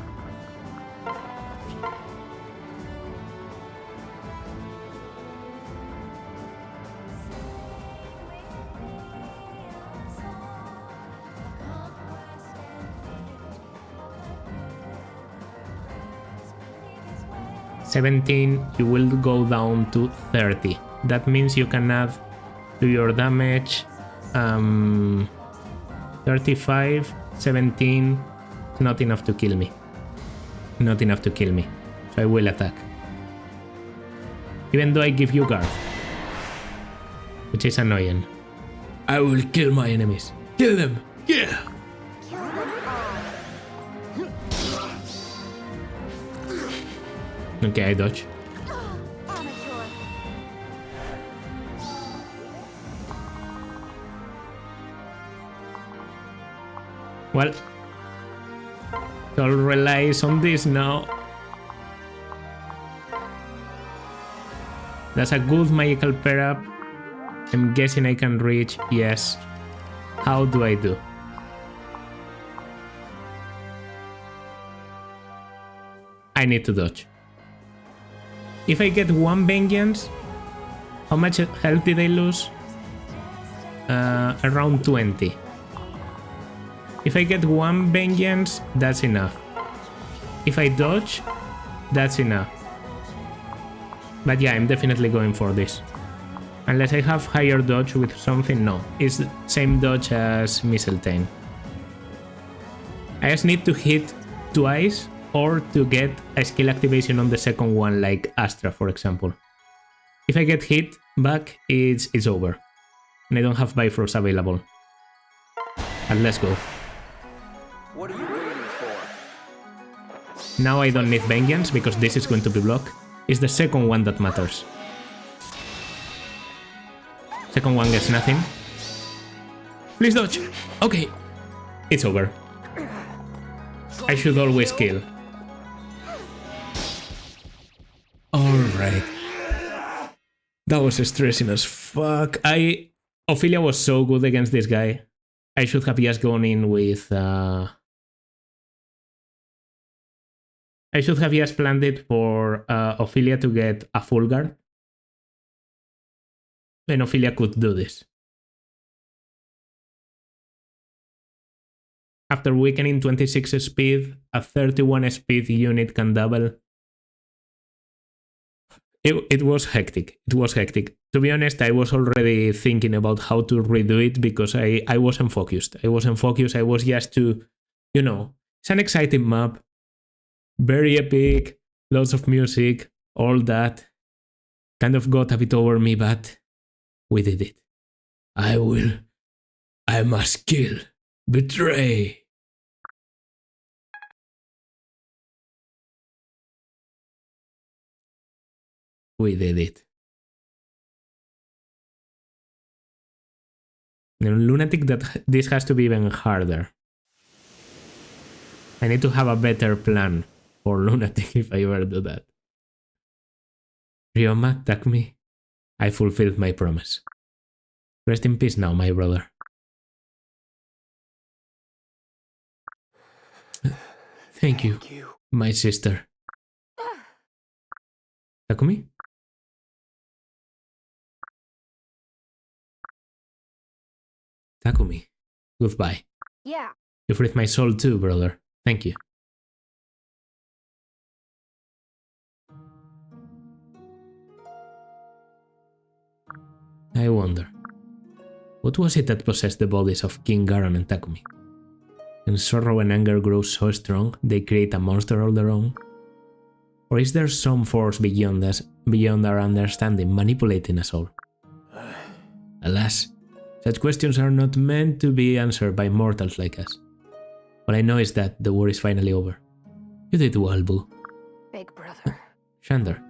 $17, you will go down to 30. That means you can add to your damage 35, 17. It's not enough to kill me. Not enough to kill me. So I will attack. Even though I give you guard. Which is annoying. I will kill my enemies. Kill them! Yeah! Okay, I dodge. Well, it all relies on this now. That's a good magical pair up. I'm guessing I can reach, yes. How do I do? I need to dodge. If I get one vengeance, how much health did I lose? Around 20. If I get one vengeance, that's enough. If I dodge, that's enough. But yeah, I'm definitely going for this. Unless I have higher dodge with something, no. It's the same dodge as Mistletoe. I just need to hit twice or to get a skill activation on the second one, like Astra, for example. If I get hit back, it's over. And I don't have Bifrost available. And let's go. What are you waiting for? Now I don't need Vengeance, because this is going to be blocked. It's the second one that matters. Second one gets nothing. Please dodge! Okay. It's over. I should always kill. Alright. That was stressing as fuck. Ophelia was so good against this guy. I should have just gone in with... I should have just planned it for Ophelia to get a full guard. And Ophelia could do this. After weakening 26 speed, a 31 speed unit can double. It was hectic. It was hectic. To be honest, I was already thinking about how to redo it because I wasn't focused. I wasn't focused. I was just to, you know, it's an exciting map. Very epic. Lots of music. All that. Kind of got a bit over me, but we did it. I must kill. Betray. We did it. The lunatic, that this has to be even harder. I need to have a better plan for lunatic if I ever do that. Ryoma, attack me. I fulfilled my promise. Rest in peace now, my brother. Thank you, my sister. Takumi? Takumi, goodbye. Yeah. You freed my soul too, brother. Thank you. I wonder. What was it that possessed the bodies of King Garon and Takumi? When sorrow and anger grow so strong, they create a monster all their own? Or is there some force beyond us, beyond our understanding, manipulating us all? Alas, such questions are not meant to be answered by mortals like us. All I know is that the war is finally over. You did well, Boo. Big brother. Shander.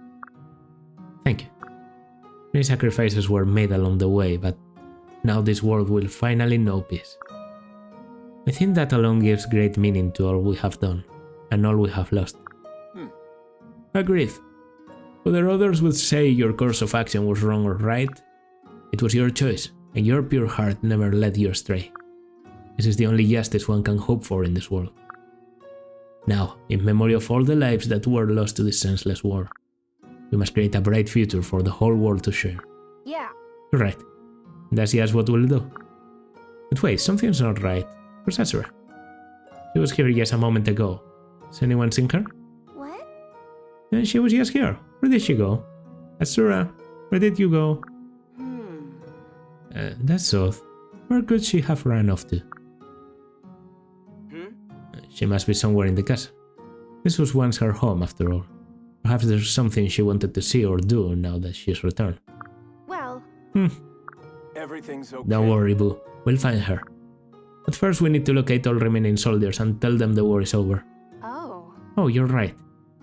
Thank you. Many sacrifices were made along the way, but now this world will finally know peace. I think that alone gives great meaning to all we have done, and all we have lost. Agreed. Whether others would say your course of action was wrong or right, it was your choice, and your pure heart never led you astray. This is the only justice one can hope for in this world. Now, in memory of all the lives that were lost to this senseless war, we must create a bright future for the whole world to share. Yeah. You're right. That's just what we'll do. But wait, something's not right. Where's Asura? She was here just a moment ago. Has anyone seen her? What? She was just here. Where did she go? Asura, where did you go? That's odd. Where could she have run off to? She must be somewhere in the castle. This was once her home, after all. Perhaps there's something she wanted to see or do now that she's returned. Well... Everything's okay. Don't worry, Boo. We'll find her. But first we need to locate all remaining soldiers and tell them the war is over. Oh. Oh, you're right.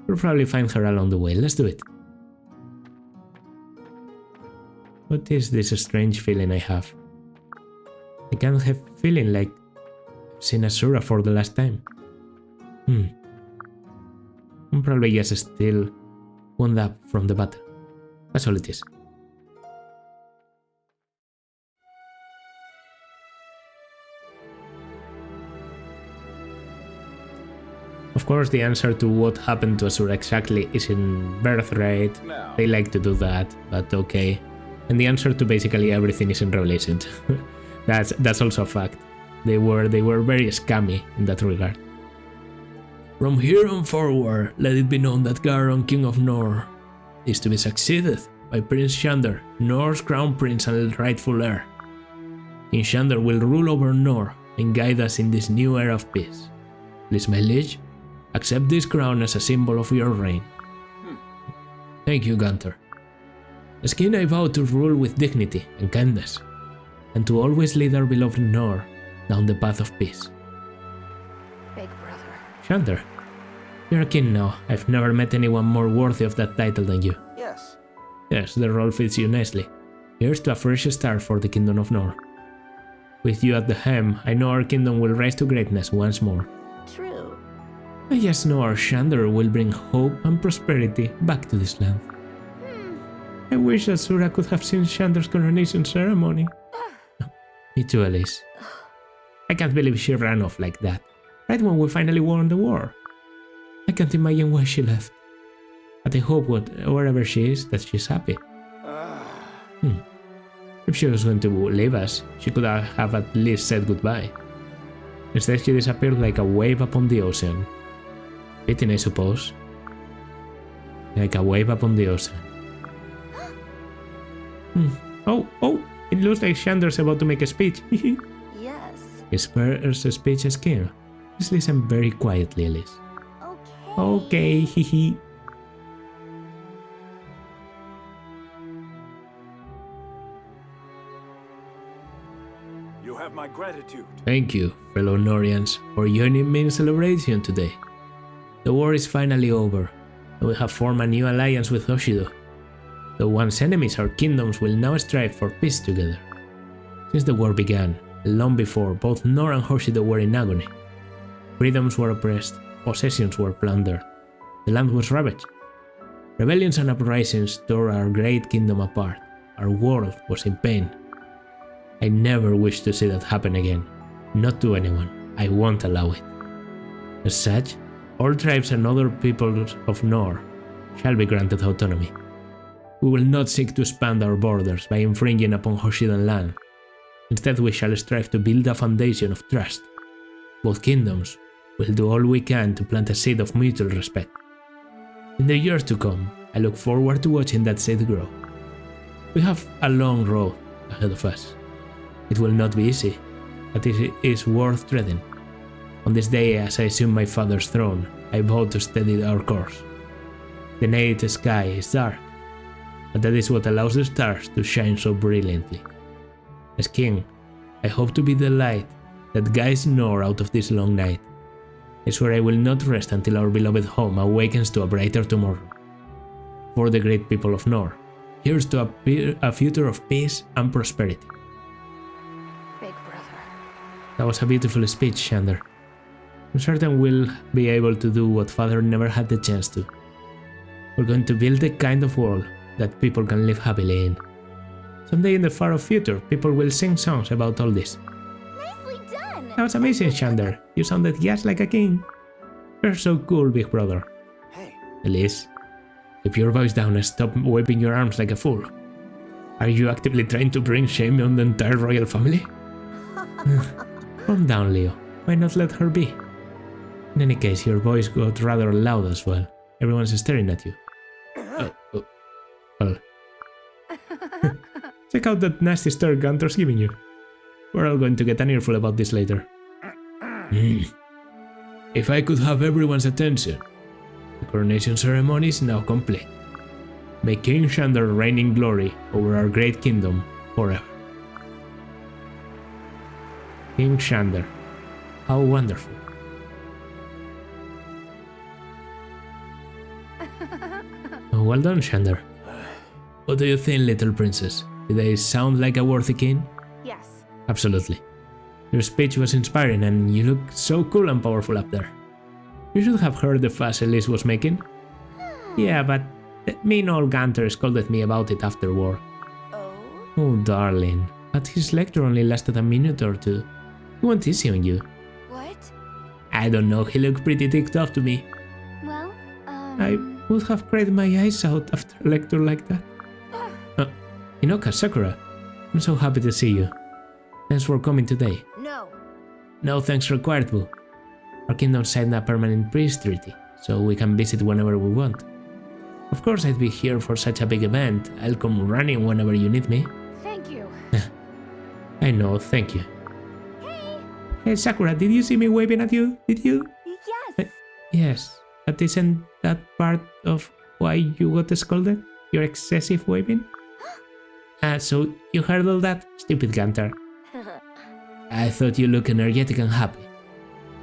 We'll probably find her along the way. Let's do it. What is this strange feeling I have? I can't have feeling like I've seen Asura for the last time. I'm probably just still wound up from the battle. That's all it is. Of course, the answer to what happened to Asura exactly is in Birthright. No. They like to do that, but okay. And the answer to basically everything is in Revelations. That's also a fact. They were very scammy in that regard. From here on forward, let it be known that Garon, King of Nor, is to be succeeded by Prince Shander, Nor's crown prince and rightful heir. King Shander will rule over Nor and guide us in this new era of peace. Please, my liege, accept this crown as a symbol of your reign. Thank you, Gunter. As king, I vow to rule with dignity and kindness, and to always lead our beloved Nor down the path of peace. Big brother. Shander, you're a king now. I've never met anyone more worthy of that title than you. Yes. Yes, the role fits you nicely. Here's to a fresh start for the Kingdom of Nor. With you at the helm, I know our kingdom will rise to greatness once more. True. I just know our Shander will bring hope and prosperity back to this land. I wish Asura could have seen Shander's coronation ceremony. Me too, Alice. I can't believe she ran off like that, right when we finally won the war. I can't imagine why she left. But I hope wherever she is, that she's happy. If she was going to leave us, she could have at least said goodbye. Instead, she disappeared like a wave upon the ocean. Fitting, I suppose. Like a wave upon the ocean. Oh, it looks like Shander's about to make a speech. Yes. His first speech as king. Just listen very quietly, Alice. Okay. Okay, hehe. You have my gratitude. Thank you, fellow Norians, for joining me in celebration today. The war is finally over, and we have formed a new alliance with Hoshido. Though once enemies, our kingdoms will now strive for peace together. Since the war began, long before, both Nor and Hoshido were in agony. Freedoms were oppressed, possessions were plundered, the land was ravaged. Rebellions and uprisings tore our great kingdom apart, our world was in pain. I never wish to see that happen again, not to anyone, I won't allow it. As such, all tribes and other peoples of Nor shall be granted autonomy. We will not seek to expand our borders by infringing upon Hoshidan land. Instead, we shall strive to build a foundation of trust. Both kingdoms will do all we can to plant a seed of mutual respect. In the years to come, I look forward to watching that seed grow. We have a long road ahead of us. It will not be easy, but it is worth treading. On this day, as I assume my father's throne, I vow to steady our course. The night sky is dark, but that is what allows the stars to shine so brilliantly. As king, I hope to be the light that guides Nor out of this long night. I swear I will not rest until our beloved home awakens to a brighter tomorrow. For the great people of Nor, here's to a future of peace and prosperity. Big brother. That was a beautiful speech, Shander. I'm certain we'll be able to do what Father never had the chance to. We're going to build the kind of world that people can live happily in. Someday in the far-off future, people will sing songs about all this. Nicely done! That was amazing, Shander. You sounded just like a king. You're so cool, big brother. Hey, Elise, keep your voice down and stop waving your arms like a fool. Are you actively trying to bring shame on the entire royal family? Calm down, Leo. Why not let her be? In any case, your voice got rather loud as well. Everyone's staring at you. Well. Check out that nasty stare Gunter's giving you. We're all going to get an earful about this later. If I could have everyone's attention. The coronation ceremony is now complete. May King Shander reign in glory over our great kingdom forever. King Shander. How wonderful. Oh, well done, Shander. What do you think, little princess? Did I sound like a worthy king? Yes. Absolutely. Your speech was inspiring and you look so cool and powerful up there. You should have heard the fuss Elise was making. Yeah, but that mean old Gunter scolded me about it afterward. Oh? Oh, darling. But his lecture only lasted a minute or two. He went easy on you. What? I don't know, he looked pretty ticked off to me. Well, I would have cried my eyes out after a lecture like that. Hinoka, Sakura, I'm so happy to see you. Thanks for coming today. No. No thanks required, boo. Our kingdom signed a permanent peace treaty, so we can visit whenever we want. Of course I'd be here for such a big event. I'll come running whenever you need me. Thank you. I know, thank you. Hey! Hey Sakura, did you see me waving at you? Did you? Yes! Yes, but isn't that part of why you got scolded? Your excessive waving? So you heard all that? Stupid Gunter. I thought you looked energetic and happy.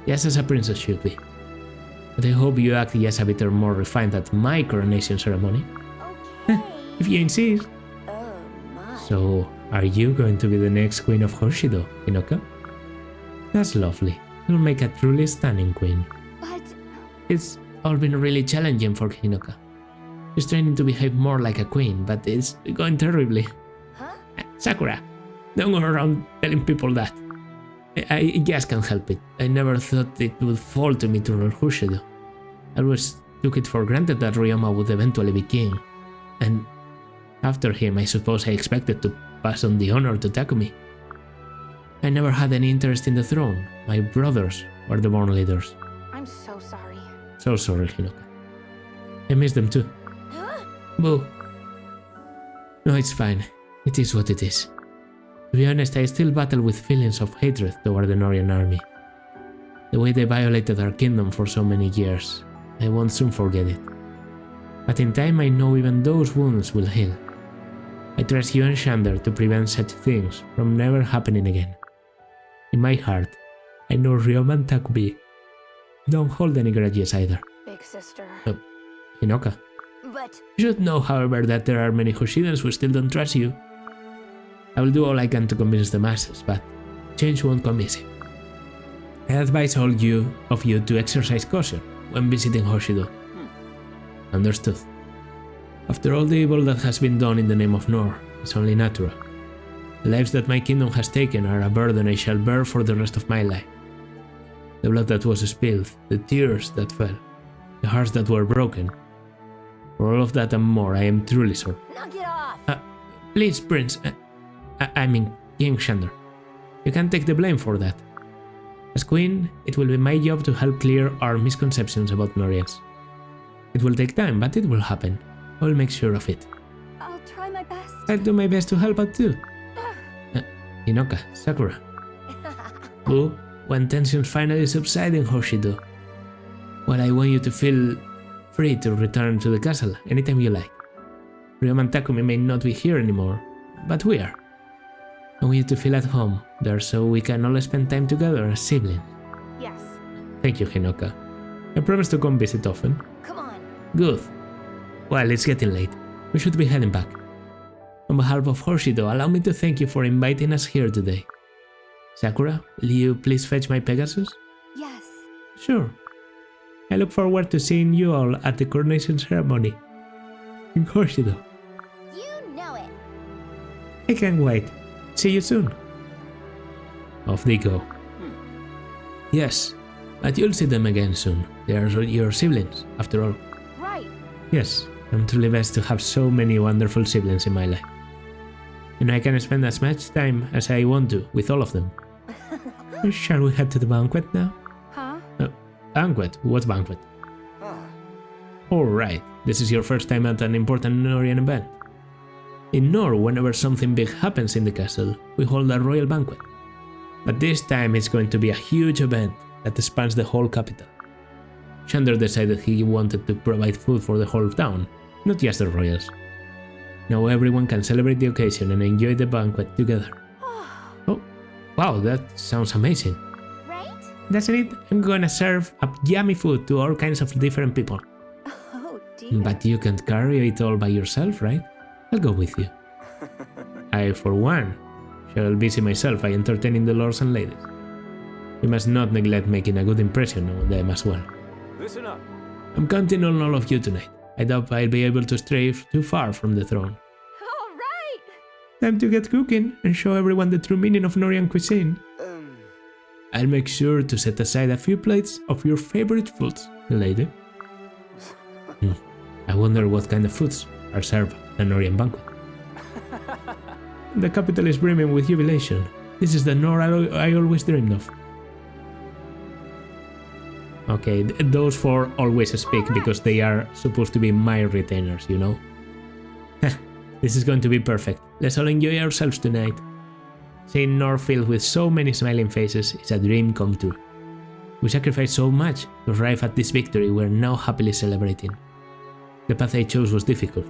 Just as a princess should be. But I hope you act just a bit more refined at my coronation ceremony. Okay. If you insist. Oh my. So, are you going to be the next queen of Hoshido, Hinoka? That's lovely. You'll make a truly stunning queen. But... It's all been really challenging for Hinoka. She's trying to behave more like a queen, but it's going terribly. Huh? Sakura, don't go around telling people that. I just can't help it. I never thought it would fall to me to rule Hoshido. I always took it for granted that Ryoma would eventually be king. And after him, I suppose I expected to pass on the honor to Takumi. I never had any interest in the throne. My brothers were the born leaders. I'm so sorry. So sorry, Hinoka. I miss them too. Huh? Boo. No, it's fine. It is what it is. To be honest, I still battle with feelings of hatred toward the Norian army. The way they violated our kingdom for so many years, I won't soon forget it. But in time I know even those wounds will heal. I trust you and Shander to prevent such things from never happening again. In my heart, I know Ryoma and Takumi don't hold any grudges either. Big sister. Hinoka, But... you should know, however, that there are many Hoshidans who still don't trust you. I will do all I can to convince the masses, but change won't come easy. I advise all of you to exercise caution when visiting Hoshido. Understood. After all the evil that has been done in the name of Nor, it's only natural. The lives that my kingdom has taken are a burden I shall bear for the rest of my life. The blood that was spilled, the tears that fell, the hearts that were broken. For all of that and more, I am truly sorry. Knock it off! Please, Prince, I mean King Shander, you can't take the blame for that. As Queen, it will be my job to help clear our misconceptions about Norians. It will take time, but it will happen. I'll make sure of it. I'll try my best. I'll do my best to help out too. Hinoka, Sakura. Boo, when tensions finally subside in Hoshido. Well, I want you to feel free to return to the castle anytime you like. Ryoma and Takumi may not be here anymore, but we are. I want you to feel at home there so we can all spend time together as siblings. Yes. Thank you, Hinoka. I promise to come visit often. Come on. Good. Well, it's getting late. We should be heading back. On behalf of Hoshido, allow me to thank you for inviting us here today. Sakura, will you please fetch my Pegasus? Yes. Sure. I look forward to seeing you all at the coronation ceremony in Hoshido. You know it. I can't wait. See you soon. Off they go. Yes, but you'll see them again soon. They are your siblings, after all. Right. Yes, I'm truly blessed to have so many wonderful siblings in my life. And I can spend as much time as I want to with all of them. Shall we head to the banquet now? Huh? Banquet? What banquet? Ah, Alright, this is your first time at an important Norian event. In Nor, whenever something big happens in the castle, we hold a royal banquet. But this time it's going to be a huge event that spans the whole capital. Chandler decided he wanted to provide food for the whole town, not just the royals. Now everyone can celebrate the occasion and enjoy the banquet together. Oh, wow, that sounds amazing. Right? Doesn't it? I'm gonna serve up yummy food to all kinds of different people. Oh dear. But you can't carry it all by yourself, right? I'll go with you. I, for one, shall busy myself by entertaining the lords and ladies. We must not neglect making a good impression on them as well. listen up. I'm counting on all of you tonight. I doubt I'll be able to stray too far from the throne. All right. Time to get cooking and show everyone the true meaning of Norian cuisine. I'll make sure to set aside a few plates of your favorite foods, lady. I wonder what kind of foods are served at an Norian banquet. The capital is brimming with jubilation. This is the Nor I always dreamed of. Okay, those four always speak because they are supposed to be my retainers, you know? This is going to be perfect. Let's all enjoy ourselves tonight. Seeing Nor filled with so many smiling faces is a dream come true. We sacrificed so much to arrive at this victory we're now happily celebrating. The path I chose was difficult,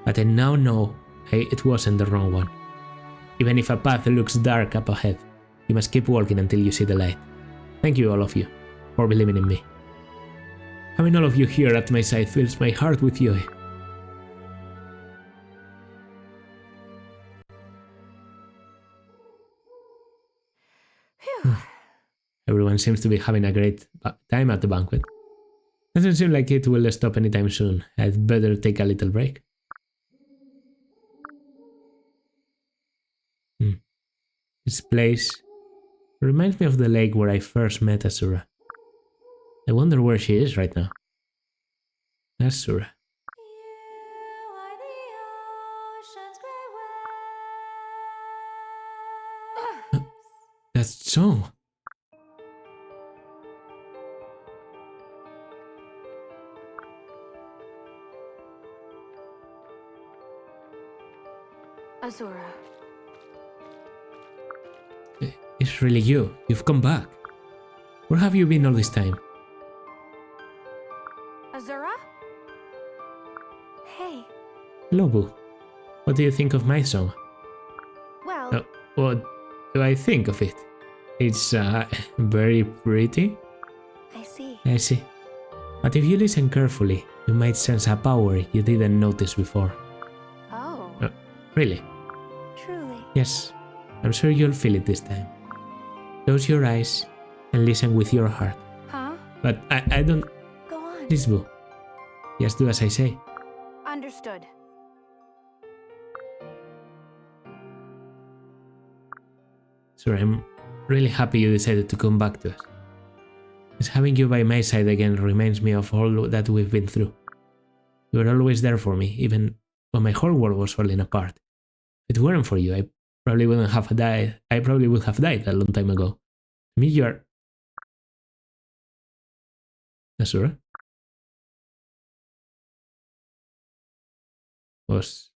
but I now know it wasn't the wrong one. Even if a path looks dark up ahead, you must keep walking until you see the light. Thank you, all of you, for believing in me. Having all of you here at my side fills my heart with joy. Phew. Everyone seems to be having a great time at the banquet. Doesn't seem like it will stop anytime soon. I'd better take a little break. This place reminds me of the lake where I first met Asura. I wonder where she is right now. Asura. That song. Azura. It's really you. You've come back. Where have you been all this time? Azura? Hey. Hello, Boo. What do you think of my song? Well, What do I think of it? It's very pretty. I see. I see. But if you listen carefully, you might sense a power you didn't notice before. Oh, Really? truly. Yes. I'm sure you'll feel it this time. Close your eyes and listen with your heart. Huh? But I don't... Go on. Please, Boo. Just do as I say. Understood. Sorry, I'm really happy you decided to come back to us. Just having you by my side again reminds me of all that we've been through. You were always there for me, even when my whole world was falling apart. If it weren't for you, I probably wouldn't have died. I probably would have died a long time ago. To me, you're... Asura? Was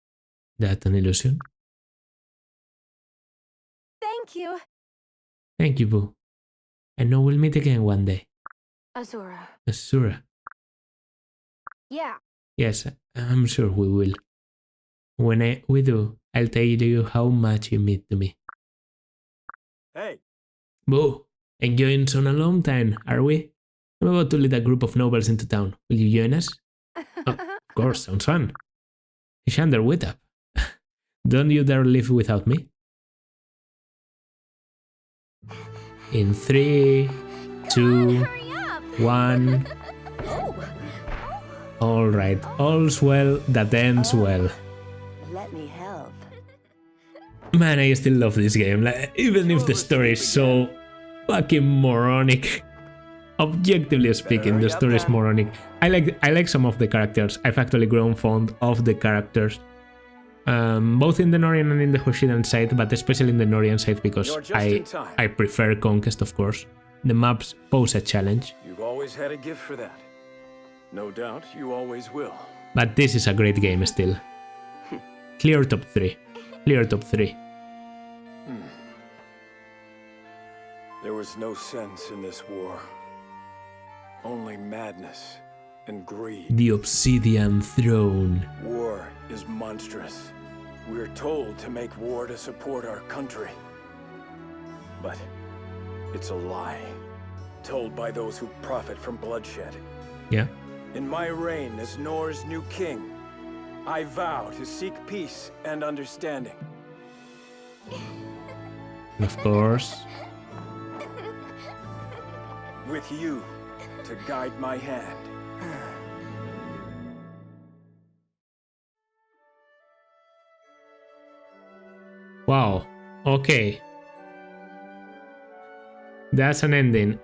that an illusion? Thank you. Thank you, Boo. I know we'll meet again one day. Azura. Asura. Yeah. Yes, I'm sure we will. When we do, I'll tell you how much you mean to me. Hey, Boo, enjoying some alone time, are we? I'm about to lead a group of nobles into town. Will you join us? Of course, sounds fun. Shander, wait up. Don't you dare leave without me. In 3, 2, Hurry up. 1. Alright, all's well that ends well. Let me help. Man, I still love this game, like, even if the story is so fucking moronic. Objectively speaking, the story is moronic. I like some of the characters. I've actually grown fond of the characters. Both in the Norian and in the Hoshidan side, but especially in the Norian side because You're just in time. I prefer Conquest, of course. The maps pose a challenge, you've always had a gift for that. No doubt you always will. but this is a great game still. Clear top 3. Clear top 3. There was no sense in this war. Only madness and greed. The Obsidian Throne. War is monstrous. We're told to make war to support our country. But it's a lie. Told by those who profit from bloodshed. Yeah. In my reign as Nor's new king, I vow to seek peace and understanding. Of course. With you to guide my hand. Wow. Okay. That's an ending.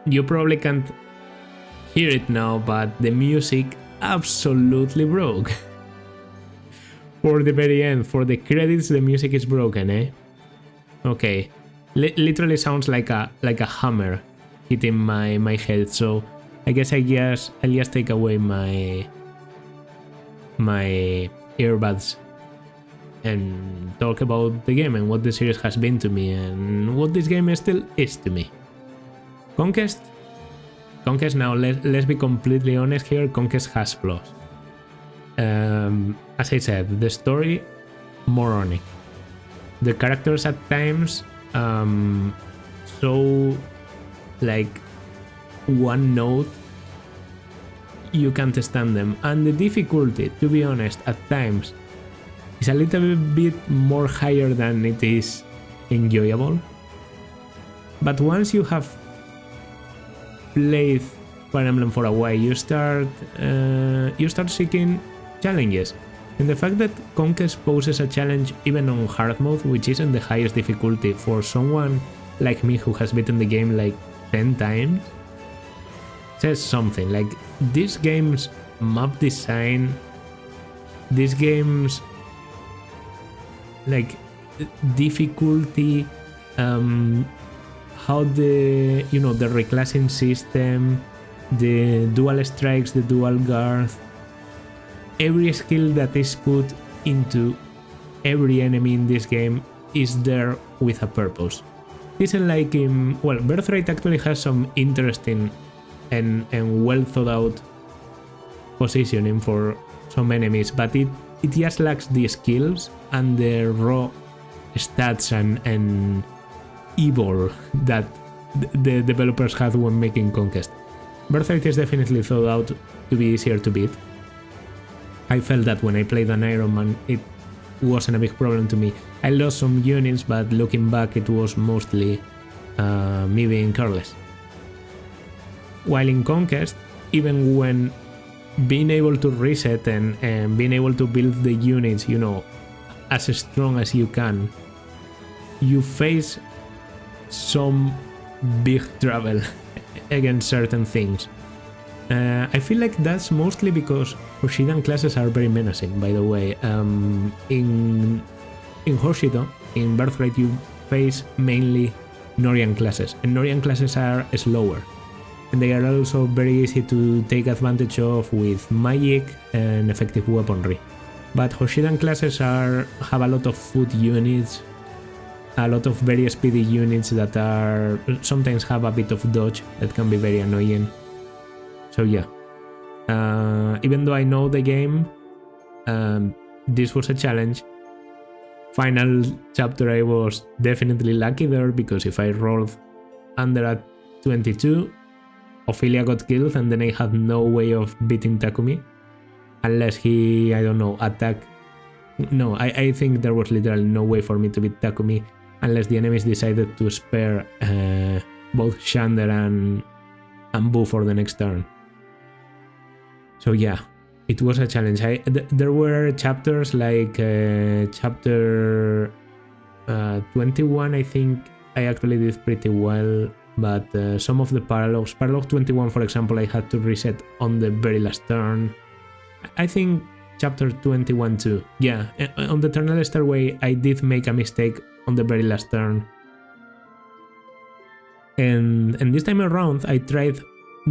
You probably can't hear it now, but the music absolutely broke. For the very end, for the credits, the music is broken, eh? Okay. Literally sounds like a hammer hitting my head. So I guess I'll just take away my earbuds and talk about the game and what the series has been to me and what this game still is to me. Conquest, now let's be completely honest here, Conquest has flaws. As I said, the story, moronic. The characters at times, so like one note, you can't stand them. And the difficulty, to be honest, at times, is a little bit more higher than it is enjoyable. But once you have played Fire Emblem for a while, you start seeking challenges. And the fact that Conquest poses a challenge even on hard mode, which isn't the highest difficulty for someone like me who has beaten the game like 10 times, says something. Like, this game's map design, this game's like difficulty, how the reclassing system, the dual strikes, the dual guard, every skill that is put into every enemy in this game is there with a purpose. It isn't like in, well, Birthright actually has some interesting and well thought out positioning for some enemies, but it just lacks the skills and the raw stats and evil that the developers had when making Conquest. Birthright is definitely thought out to be easier to beat. I felt that when I played an Iron Man, it wasn't a big problem to me. I lost some units, but looking back, it was mostly me being careless. While in Conquest, even when being able to reset and being able to build the units, as strong as you can, you face some big trouble against certain things. I feel like that's mostly because Hoshidan classes are very menacing, by the way. In Hoshido, in Birthright, you face mainly Norian classes, and Norian classes are slower. And they are also very easy to take advantage of with magic and effective weaponry. But Hoshidan classes have a lot of foot units, a lot of very speedy units that are sometimes have a bit of dodge that can be very annoying. So yeah, even though I know the game, this was a challenge. Final chapter, I was definitely lucky there, because if I rolled under a 22, Ophelia got killed, and then I had no way of beating Takumi unless he, I don't know, attack. No, I think there was literally no way for me to beat Takumi unless the enemies decided to spare both Shander and Boo for the next turn. So yeah, it was a challenge. There were chapters like chapter 21, I think I actually did pretty well, but some of the paralogs, paralog 21 for example, I had to reset on the very last turn. I think chapter 21 too. Yeah, on the Eternal Starway I did make a mistake on the very last turn. And this time around I tried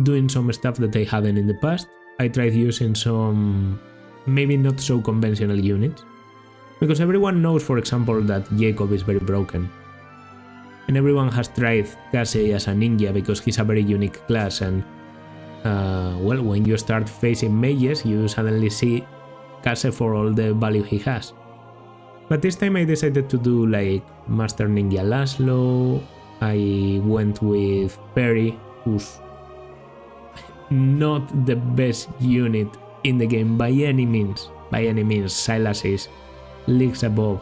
doing some stuff that I hadn't in the past. I tried using some maybe not so conventional units. Because everyone knows, for example, that Jacob is very broken. And everyone has tried Cassie as a ninja because he's a very unique class, and well, when you start facing mages, you suddenly see Cassie for all the value he has. But this time I decided to do like Master Ninja Laszlo. I went with Perry, who's not the best unit in the game by any means. Silas is leagues above.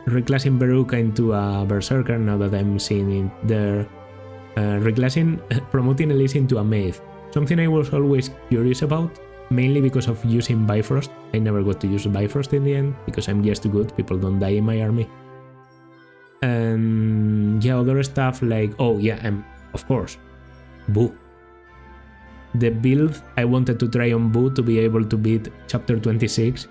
Reclassing Veruca into a Berserker now that I'm seeing it there. Promoting Elise into a Maid. Something I was always curious about, mainly because of using Bifrost. I never got to use Bifrost in the end, because I'm just too good, people don't die in my army. And yeah, other stuff like, oh yeah, of course, Boo. The build I wanted to try on Boo to be able to beat chapter 26,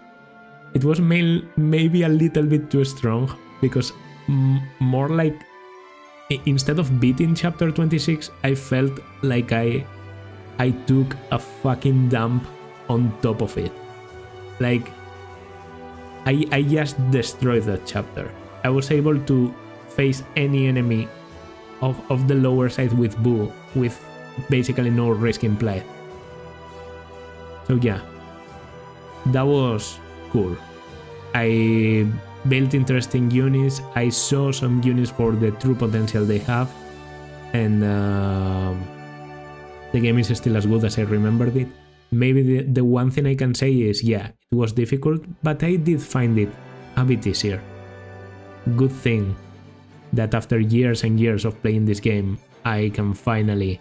it was maybe a little bit too strong, because more like, instead of beating chapter 26, I felt like I took a fucking dump on top of it. Like, I just destroyed that chapter. I was able to face any enemy of the lower side with Boo, with basically no risk implied. So yeah, that was cool. I built interesting units, I saw some units for the true potential they have, and the game is still as good as I remembered it. Maybe the one thing I can say is, yeah, it was difficult, but I did find it a bit easier. Good thing that after years and years of playing this game, I can finally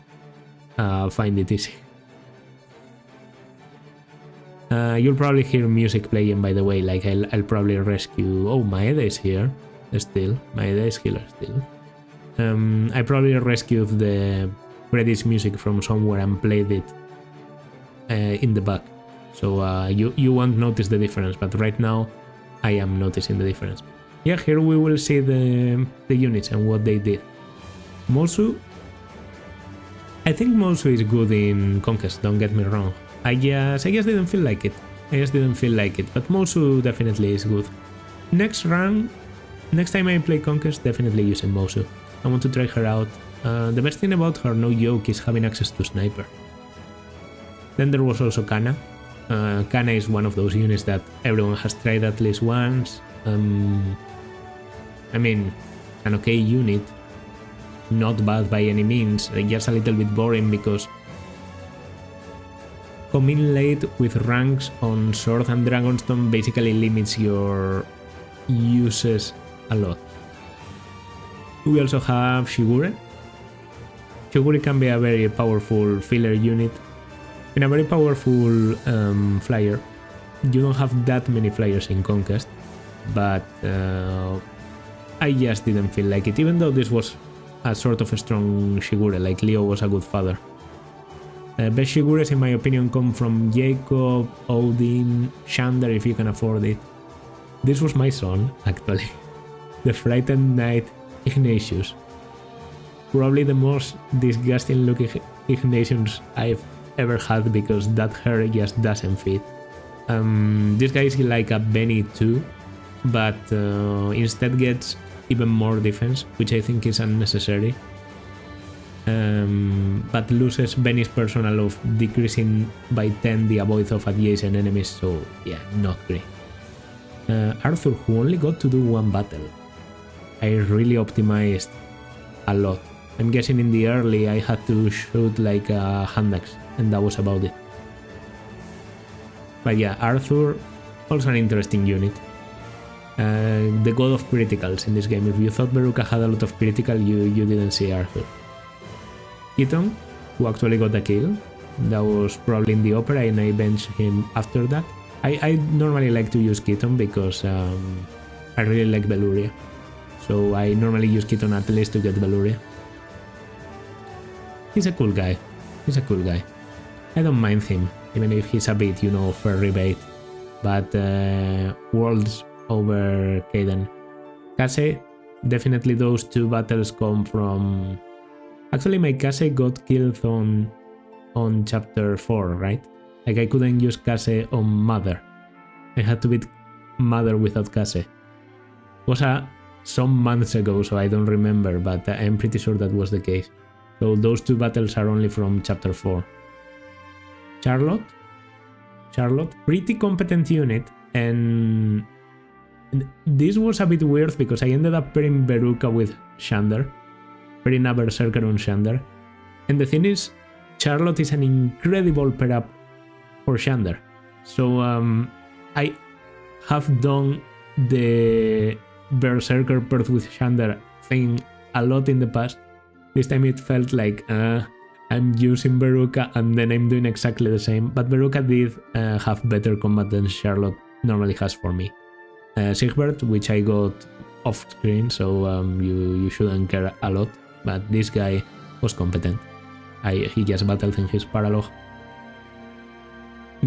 find it easy. You'll probably hear music playing, by the way, like I'll probably rescue... Oh, Maeda is here still. Maeda is here still. I probably rescued the credits music from somewhere and played it in the back. So you won't notice the difference, but right now I am noticing the difference. Yeah, here we will see the units and what they did. Mosu... I think Mosu is good in Conquest, don't get me wrong. I just didn't feel like it. But Mosu definitely is good. Next time I play Conquest, definitely using Mosu. I want to try her out. The best thing about her, no joke, is having access to Sniper. Then there was also Kana. Kana is one of those units that everyone has tried at least once. I mean, an okay unit. Not bad by any means, just a little bit boring because coming late with ranks on Sword and Dragonstone basically limits your uses a lot. We also have Shigure. Shigure can be a very powerful filler unit and a very powerful flyer. You don't have that many flyers in Conquest, but I just didn't feel like it, even though this was a sort of a strong Shigure, like Leo was a good father. Best Shigures in my opinion come from Jacob, Odin, Shander if you can afford it. This was my son, actually. The Frightened Knight Ignatius. Probably the most disgusting looking Ignatius I've ever had because that hair just doesn't fit. This guy is like a Benny too. but instead gets even more defense, which I think is unnecessary. But loses Benny's personal of decreasing by 10 the avoid of adjacent enemies, so yeah, not great. Arthur, who only got to do one battle. I really optimized a lot. I'm guessing in the early I had to shoot like a hand axe, and that was about it. But yeah, Arthur, also an interesting unit. The god of criticals in this game. If you thought Veruca had a lot of critical, you didn't see Arthur. Keaton, who actually got a kill. That was probably in the opera, and I benched him after that. I normally like to use Keaton because I really like Veluria. So I normally use Keaton at least to get Veluria. He's a cool guy. He's a cool guy. I don't mind him, even if he's a bit, furry bait. But worlds over Kaden. Kase, definitely those two battles come from... Actually, my Kase got killed on chapter 4, right? Like, I couldn't use Kase on Mother. I had to beat Mother without Kase. It was some months ago, so I don't remember, but I'm pretty sure that was the case. So those two battles are only from chapter 4. Charlotte, pretty competent unit, and this was a bit weird because I ended up pairing Veruca with Shander, pairing a Berserker on Shander, and the thing is, Charlotte is an incredible pair up for Shander. So I have done the Berserker paired with Shander thing a lot in the past. This time it felt like I'm using Veruca and then I'm doing exactly the same, but Veruca did have better combat than Charlotte normally has for me. Siegbert, which I got off screen, so you shouldn't care a lot, but this guy was competent. He just battled in his paralog.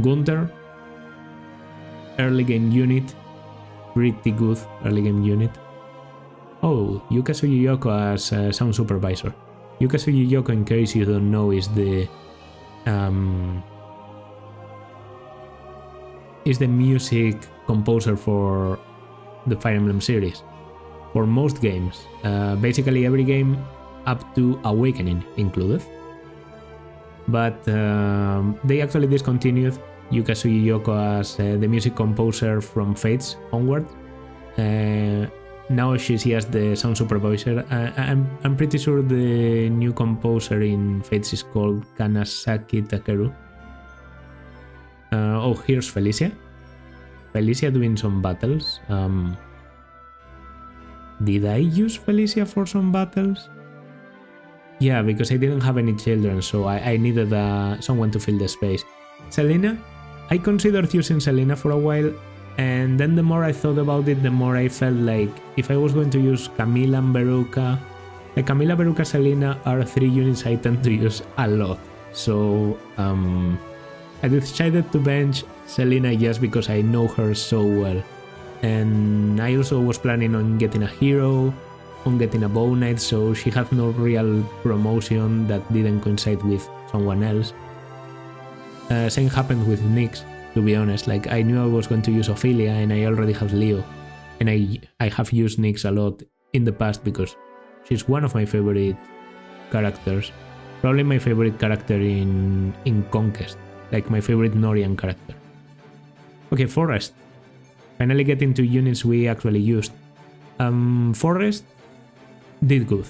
Gunther, early game unit, pretty good early game unit. Oh, Yuka Sugiyoko as sound supervisor. Yuka Sugiyoko, in case you don't know, is the music composer for the Fire Emblem series. For most games, basically every game up to Awakening included. But they actually discontinued Yuka Sugiyoko as the music composer from Fates onward. Now she's just the sound supervisor. I'm pretty sure the new composer in Fates is called Kanasaki Takeru. Oh, here's Felicia. Felicia doing some battles. Did I use Felicia for some battles? Yeah, because I didn't have any children, so I needed someone to fill the space. Selena? I considered using Selena for a while, and then the more I thought about it, the more I felt like if I was going to use Camila and Veruca... Like Camila, Veruca, Selena are 3 units I tend to use a lot. So I decided to bench Selena just because I know her so well. And I also was planning on getting a hero, on getting a bow knight, so she had no real promotion that didn't coincide with someone else. Same happened with Nyx, to be honest. Like, I knew I was going to use Ophelia and I already have Leo, and I have used Nyx a lot in the past because she's one of my favorite characters, probably my favorite character in Conquest, like my favorite Norian character. Okay, Forest. Finally getting to units we actually used. Forest did good.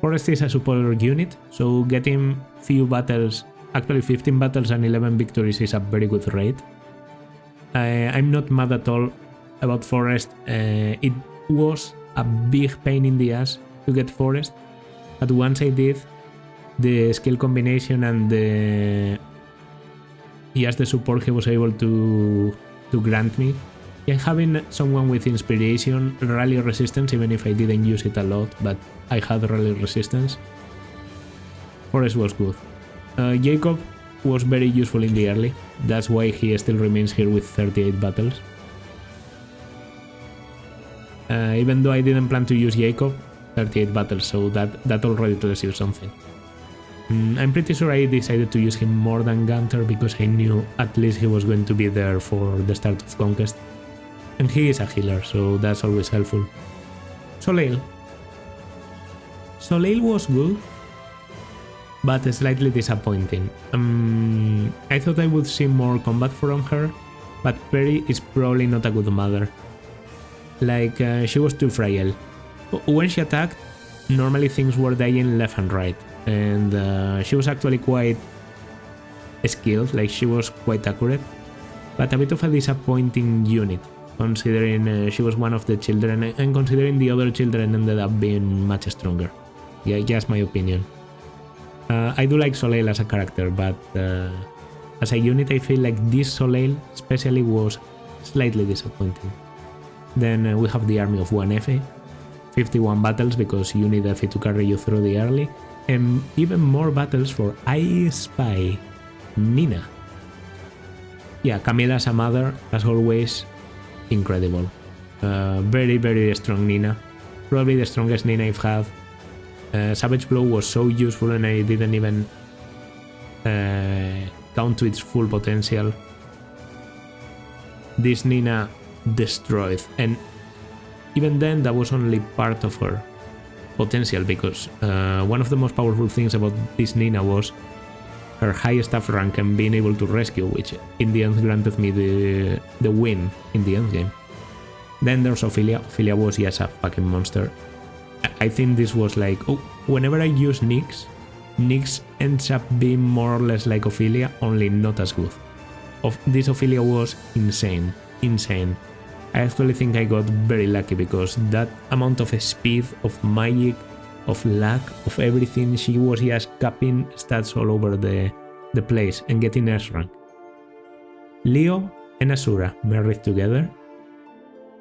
Forest is a support unit, so getting few battles, actually 15 battles and 11 victories is a very good rate. I'm not mad at all about Forest. It was a big pain in the ass to get Forest, but once I did, the skill combination and the support he was able to grant me. Yeah, having someone with inspiration, rally resistance, even if I didn't use it a lot, but I had rally resistance. Forest was good. Jacob was very useful in the early, that's why he still remains here with 38 battles. Even though I didn't plan to use Jacob, 38 battles, so that already tells you something. I'm pretty sure I decided to use him more than Gunther because I knew at least he was going to be there for the start of Conquest. And he is a healer, so that's always helpful. Soleil. Soleil was good, but slightly disappointing. I thought I would see more combat from her, but Perry is probably not a good mother. Like, she was too frail. When she attacked, normally things were dying left and right, and she was actually quite skilled, like she was quite accurate, but a bit of a disappointing unit, considering she was one of the children, and considering the other children ended up being much stronger. Yeah, just my opinion. I do like Soleil as a character, but as a unit I feel like this Soleil especially was slightly disappointing. Then we have the army of 1 Effie, 51 battles because you need Effie to carry you through the early, and even more battles for I Spy Nina. Yeah, Camila as a mother, as always, incredible. Very strong Nina. Probably the strongest Nina I've had. Savage Blow was so useful and I didn't even count to its full potential. This Nina destroyed, and even then that was only part of her potential, because one of the most powerful things about this Nina was her high staff rank and being able to rescue, which in the end granted me the win in the end game. Then there's Ophelia. Ophelia was just a fucking monster. I think this was like, oh, whenever I use Nyx, Nyx ends up being more or less like Ophelia, only not as good. This Ophelia was insane. I actually think I got very lucky, because that amount of speed, of magic, of luck, of everything, she was just capping stats all over the place and getting S rank. Leo and Asura married together,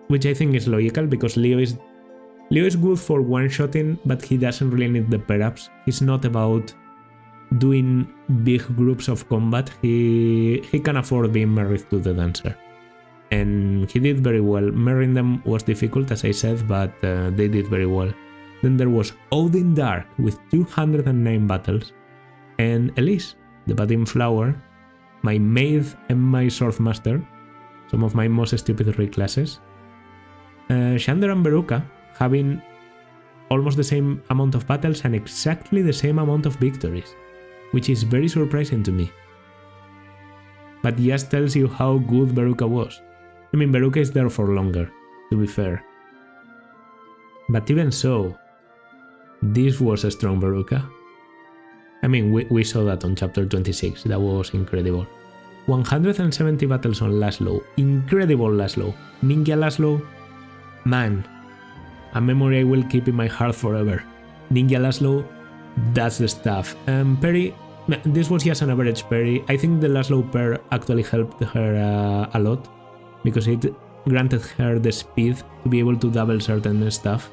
which I think is logical, because Leo is good for one-shotting, but he doesn't really need the pair-ups. He's not about doing big groups of combat. He can afford being married to the dancer. And he did very well. Marrying them was difficult, as I said, but they did very well. Then there was Odin Dark with 209 battles, and Elise, the budding flower, my maid and my swordmaster, some of my most stupid reclasses. Shander and Veruca having almost the same amount of battles and exactly the same amount of victories, which is very surprising to me. But just tells you how good Veruca was. I mean, Veruca is there for longer, to be fair. But even so, this was a strong Veruca. I mean, we saw that on chapter 26, that was incredible. 170 battles on Laszlo, incredible Laszlo. Ninja Laszlo, man, a memory I will keep in my heart forever. Ninja Laszlo, that's the stuff. Perry, this was just an average Perry. I think the Laszlo pair actually helped her a lot, because it granted her the speed to be able to double certain stuff.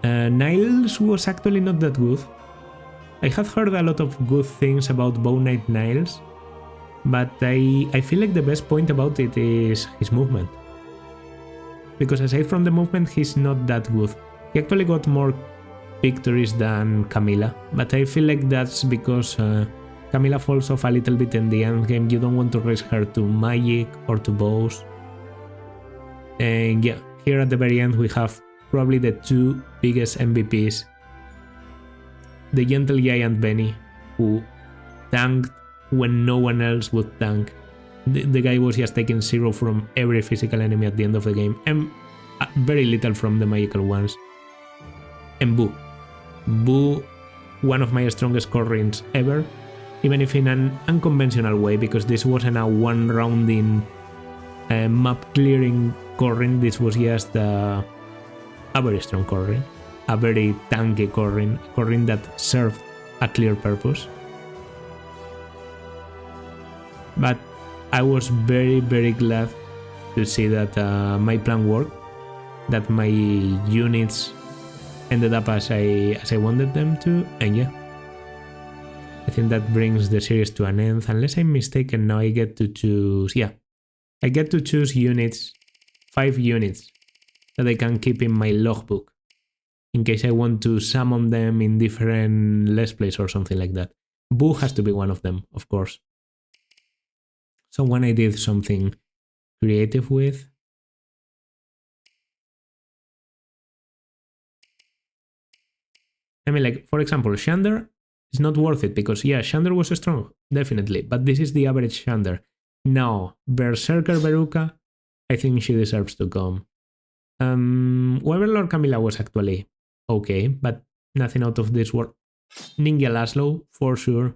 Niles was actually not that good. I had heard a lot of good things about Bow Knight Niles, but I feel like the best point about it is his movement. Because aside from the movement, he's not that good. He actually got more victories than Camila, but I feel like that's because Camila falls off a little bit in the end game. You don't want to raise her to magic or to bows. And yeah, here at the very end we have probably the two biggest MVPs. The Gentle Giant Benny, who tanked when no one else would tank. The guy was just taking 0 from every physical enemy at the end of the game, and very little from the magical ones. And Boo. Boo, one of my strongest core rings ever, even if in an unconventional way, because this wasn't a one-rounding map-clearing core ring, this was just a very strong core ring, a very tanky core ring that served a clear purpose. But I was very glad to see that my plan worked, that my units ended up as I wanted them to, and yeah. I think that brings the series to an end. Unless I'm mistaken, now I get to choose, yeah. I get to choose units, 5 units, that I can keep in my logbook, in case I want to summon them in different Let's Plays or something like that. Boo has to be one of them, of course. So when I did something creative with, I mean, like, for example, Shander is not worth it because, yeah, Shander was strong, definitely, but this is the average Shander. Now, Berserker Veruca, I think she deserves to come. Weaverlord Camilla was actually okay, but nothing out of this world. Ninja Laszlo, for sure.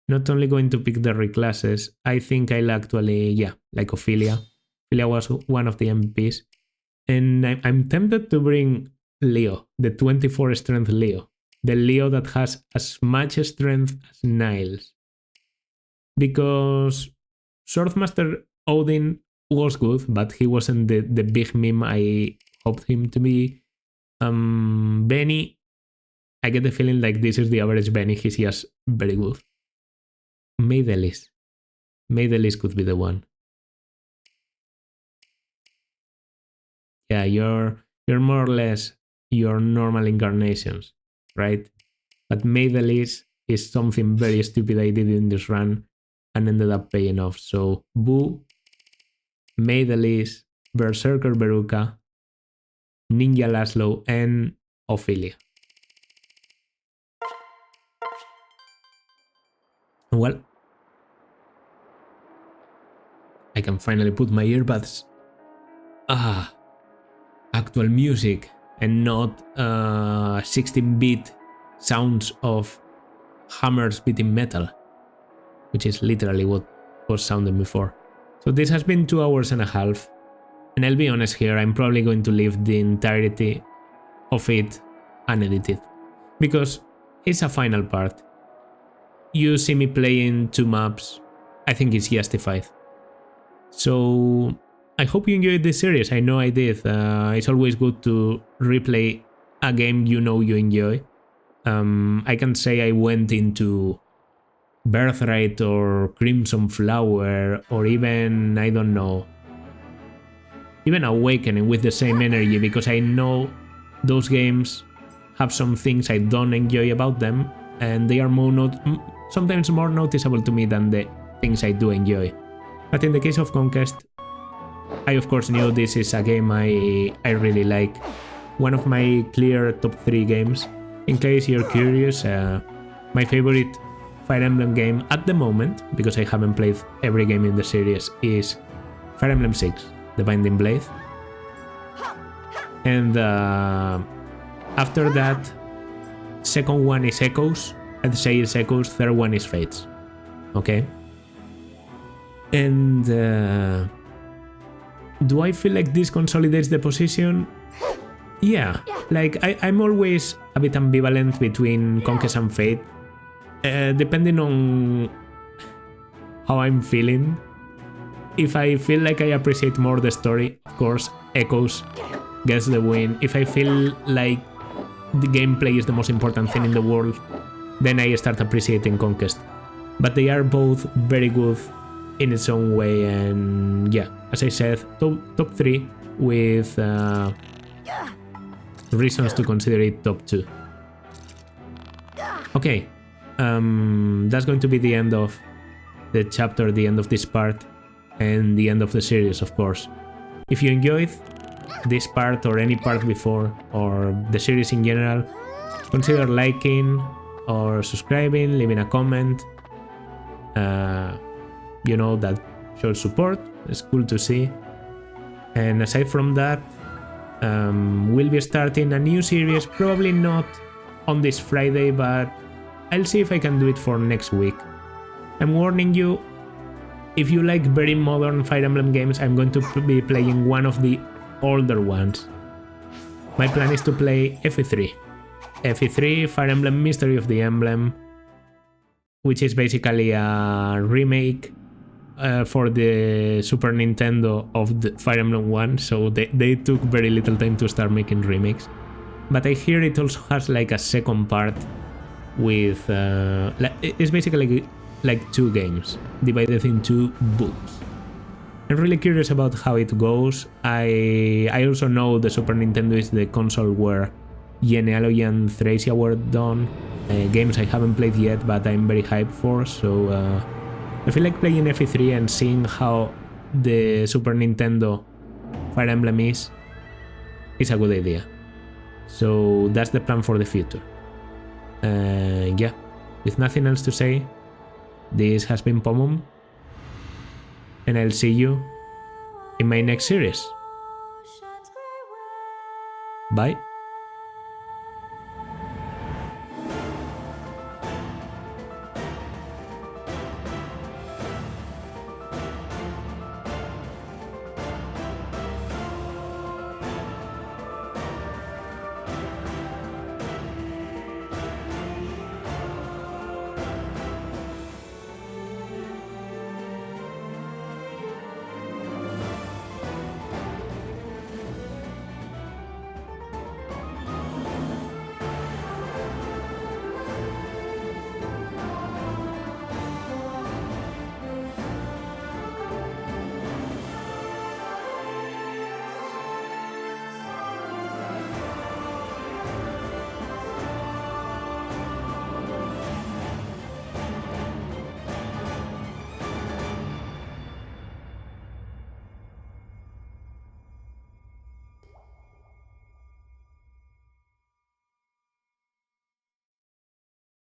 Not only going to pick the reclasses, I think I'll actually, yeah, like Ophelia. Ophelia was one of the MVPs. And I'm tempted to bring Leo, the 24 strength Leo. The Leo that has as much strength as Niles. Because Swordmaster Odin was good, but he wasn't the big meme I hoped him to be. Benny, I get the feeling like this is the average Benny, he's just very good. Meidelis. Meidelis could be the one. Yeah, you're more or less your normal incarnations, right? But Meidelis is something very stupid I did in this run and ended up paying off. So Boo, Meidelis, Berserker Veruca, Ninja Laszlo, and Ophelia. Well, I can finally put my earbuds. Actual music and not 16-bit sounds of hammers beating metal, which is literally what was sounding before. So this has been 2 hours and a half, and I'll be honest here, I'm probably going to leave the entirety of it unedited, because it's a final part. You see me playing 2 maps, I think it's justified. So I hope you enjoyed this series. I know I did. It's always good to replay a game you know you enjoy. I can say I went into Birthright or Crimson Flower or even, I don't know, even Awakening with the same energy, because I know those games have some things I don't enjoy about them, and they are sometimes more noticeable to me than the things I do enjoy. But in the case of Conquest, I of course knew this is a game I really like. One of my clear top 3 games. In case you're curious, my favorite Fire Emblem game at the moment, because I haven't played every game in the series, is Fire Emblem 6, The Binding Blade. And after that, second one is Echoes. I'd say it's Echoes, third one is Fates. Okay? And do I feel like this consolidates the position? Yeah, like I'm always a bit ambivalent between Conquest and Fate, depending on how I'm feeling. If I feel like I appreciate more the story, of course, Echoes gets the win. If I feel like the gameplay is the most important thing in the world, then I start appreciating Conquest. But they are both very good in its own way, and yeah, as I said, top 3 with reasons to consider it top 2. Okay, that's going to be the end of the chapter, the end of this part, and the end of the series, of course. If you enjoyed this part or any part before, or the series in general, consider liking or subscribing, leaving a comment. You know, that shows support. It's cool to see. And aside from that, we'll be starting a new series, probably not on this Friday, but I'll see if I can do it for next week. I'm warning you, if you like very modern Fire Emblem games, I'm going to be playing one of the older ones. My plan is to play FE3. FE3, Fire Emblem Mystery of the Emblem, which is basically a remake for the Super Nintendo of the Fire Emblem 1, so they took very little time to start making remakes. But I hear it also has like a second part with... it's basically like 2 games, divided into books. I'm really curious about how it goes. I also know the Super Nintendo is the console where Genealogy and Thracia were done, games I haven't played yet, but I'm very hyped for, so I feel like playing FE3 and seeing how the Super Nintendo Fire Emblem is a good idea. So that's the plan for the future. Yeah, with nothing else to say, this has been Pomum, and I'll see you in my next series. Bye.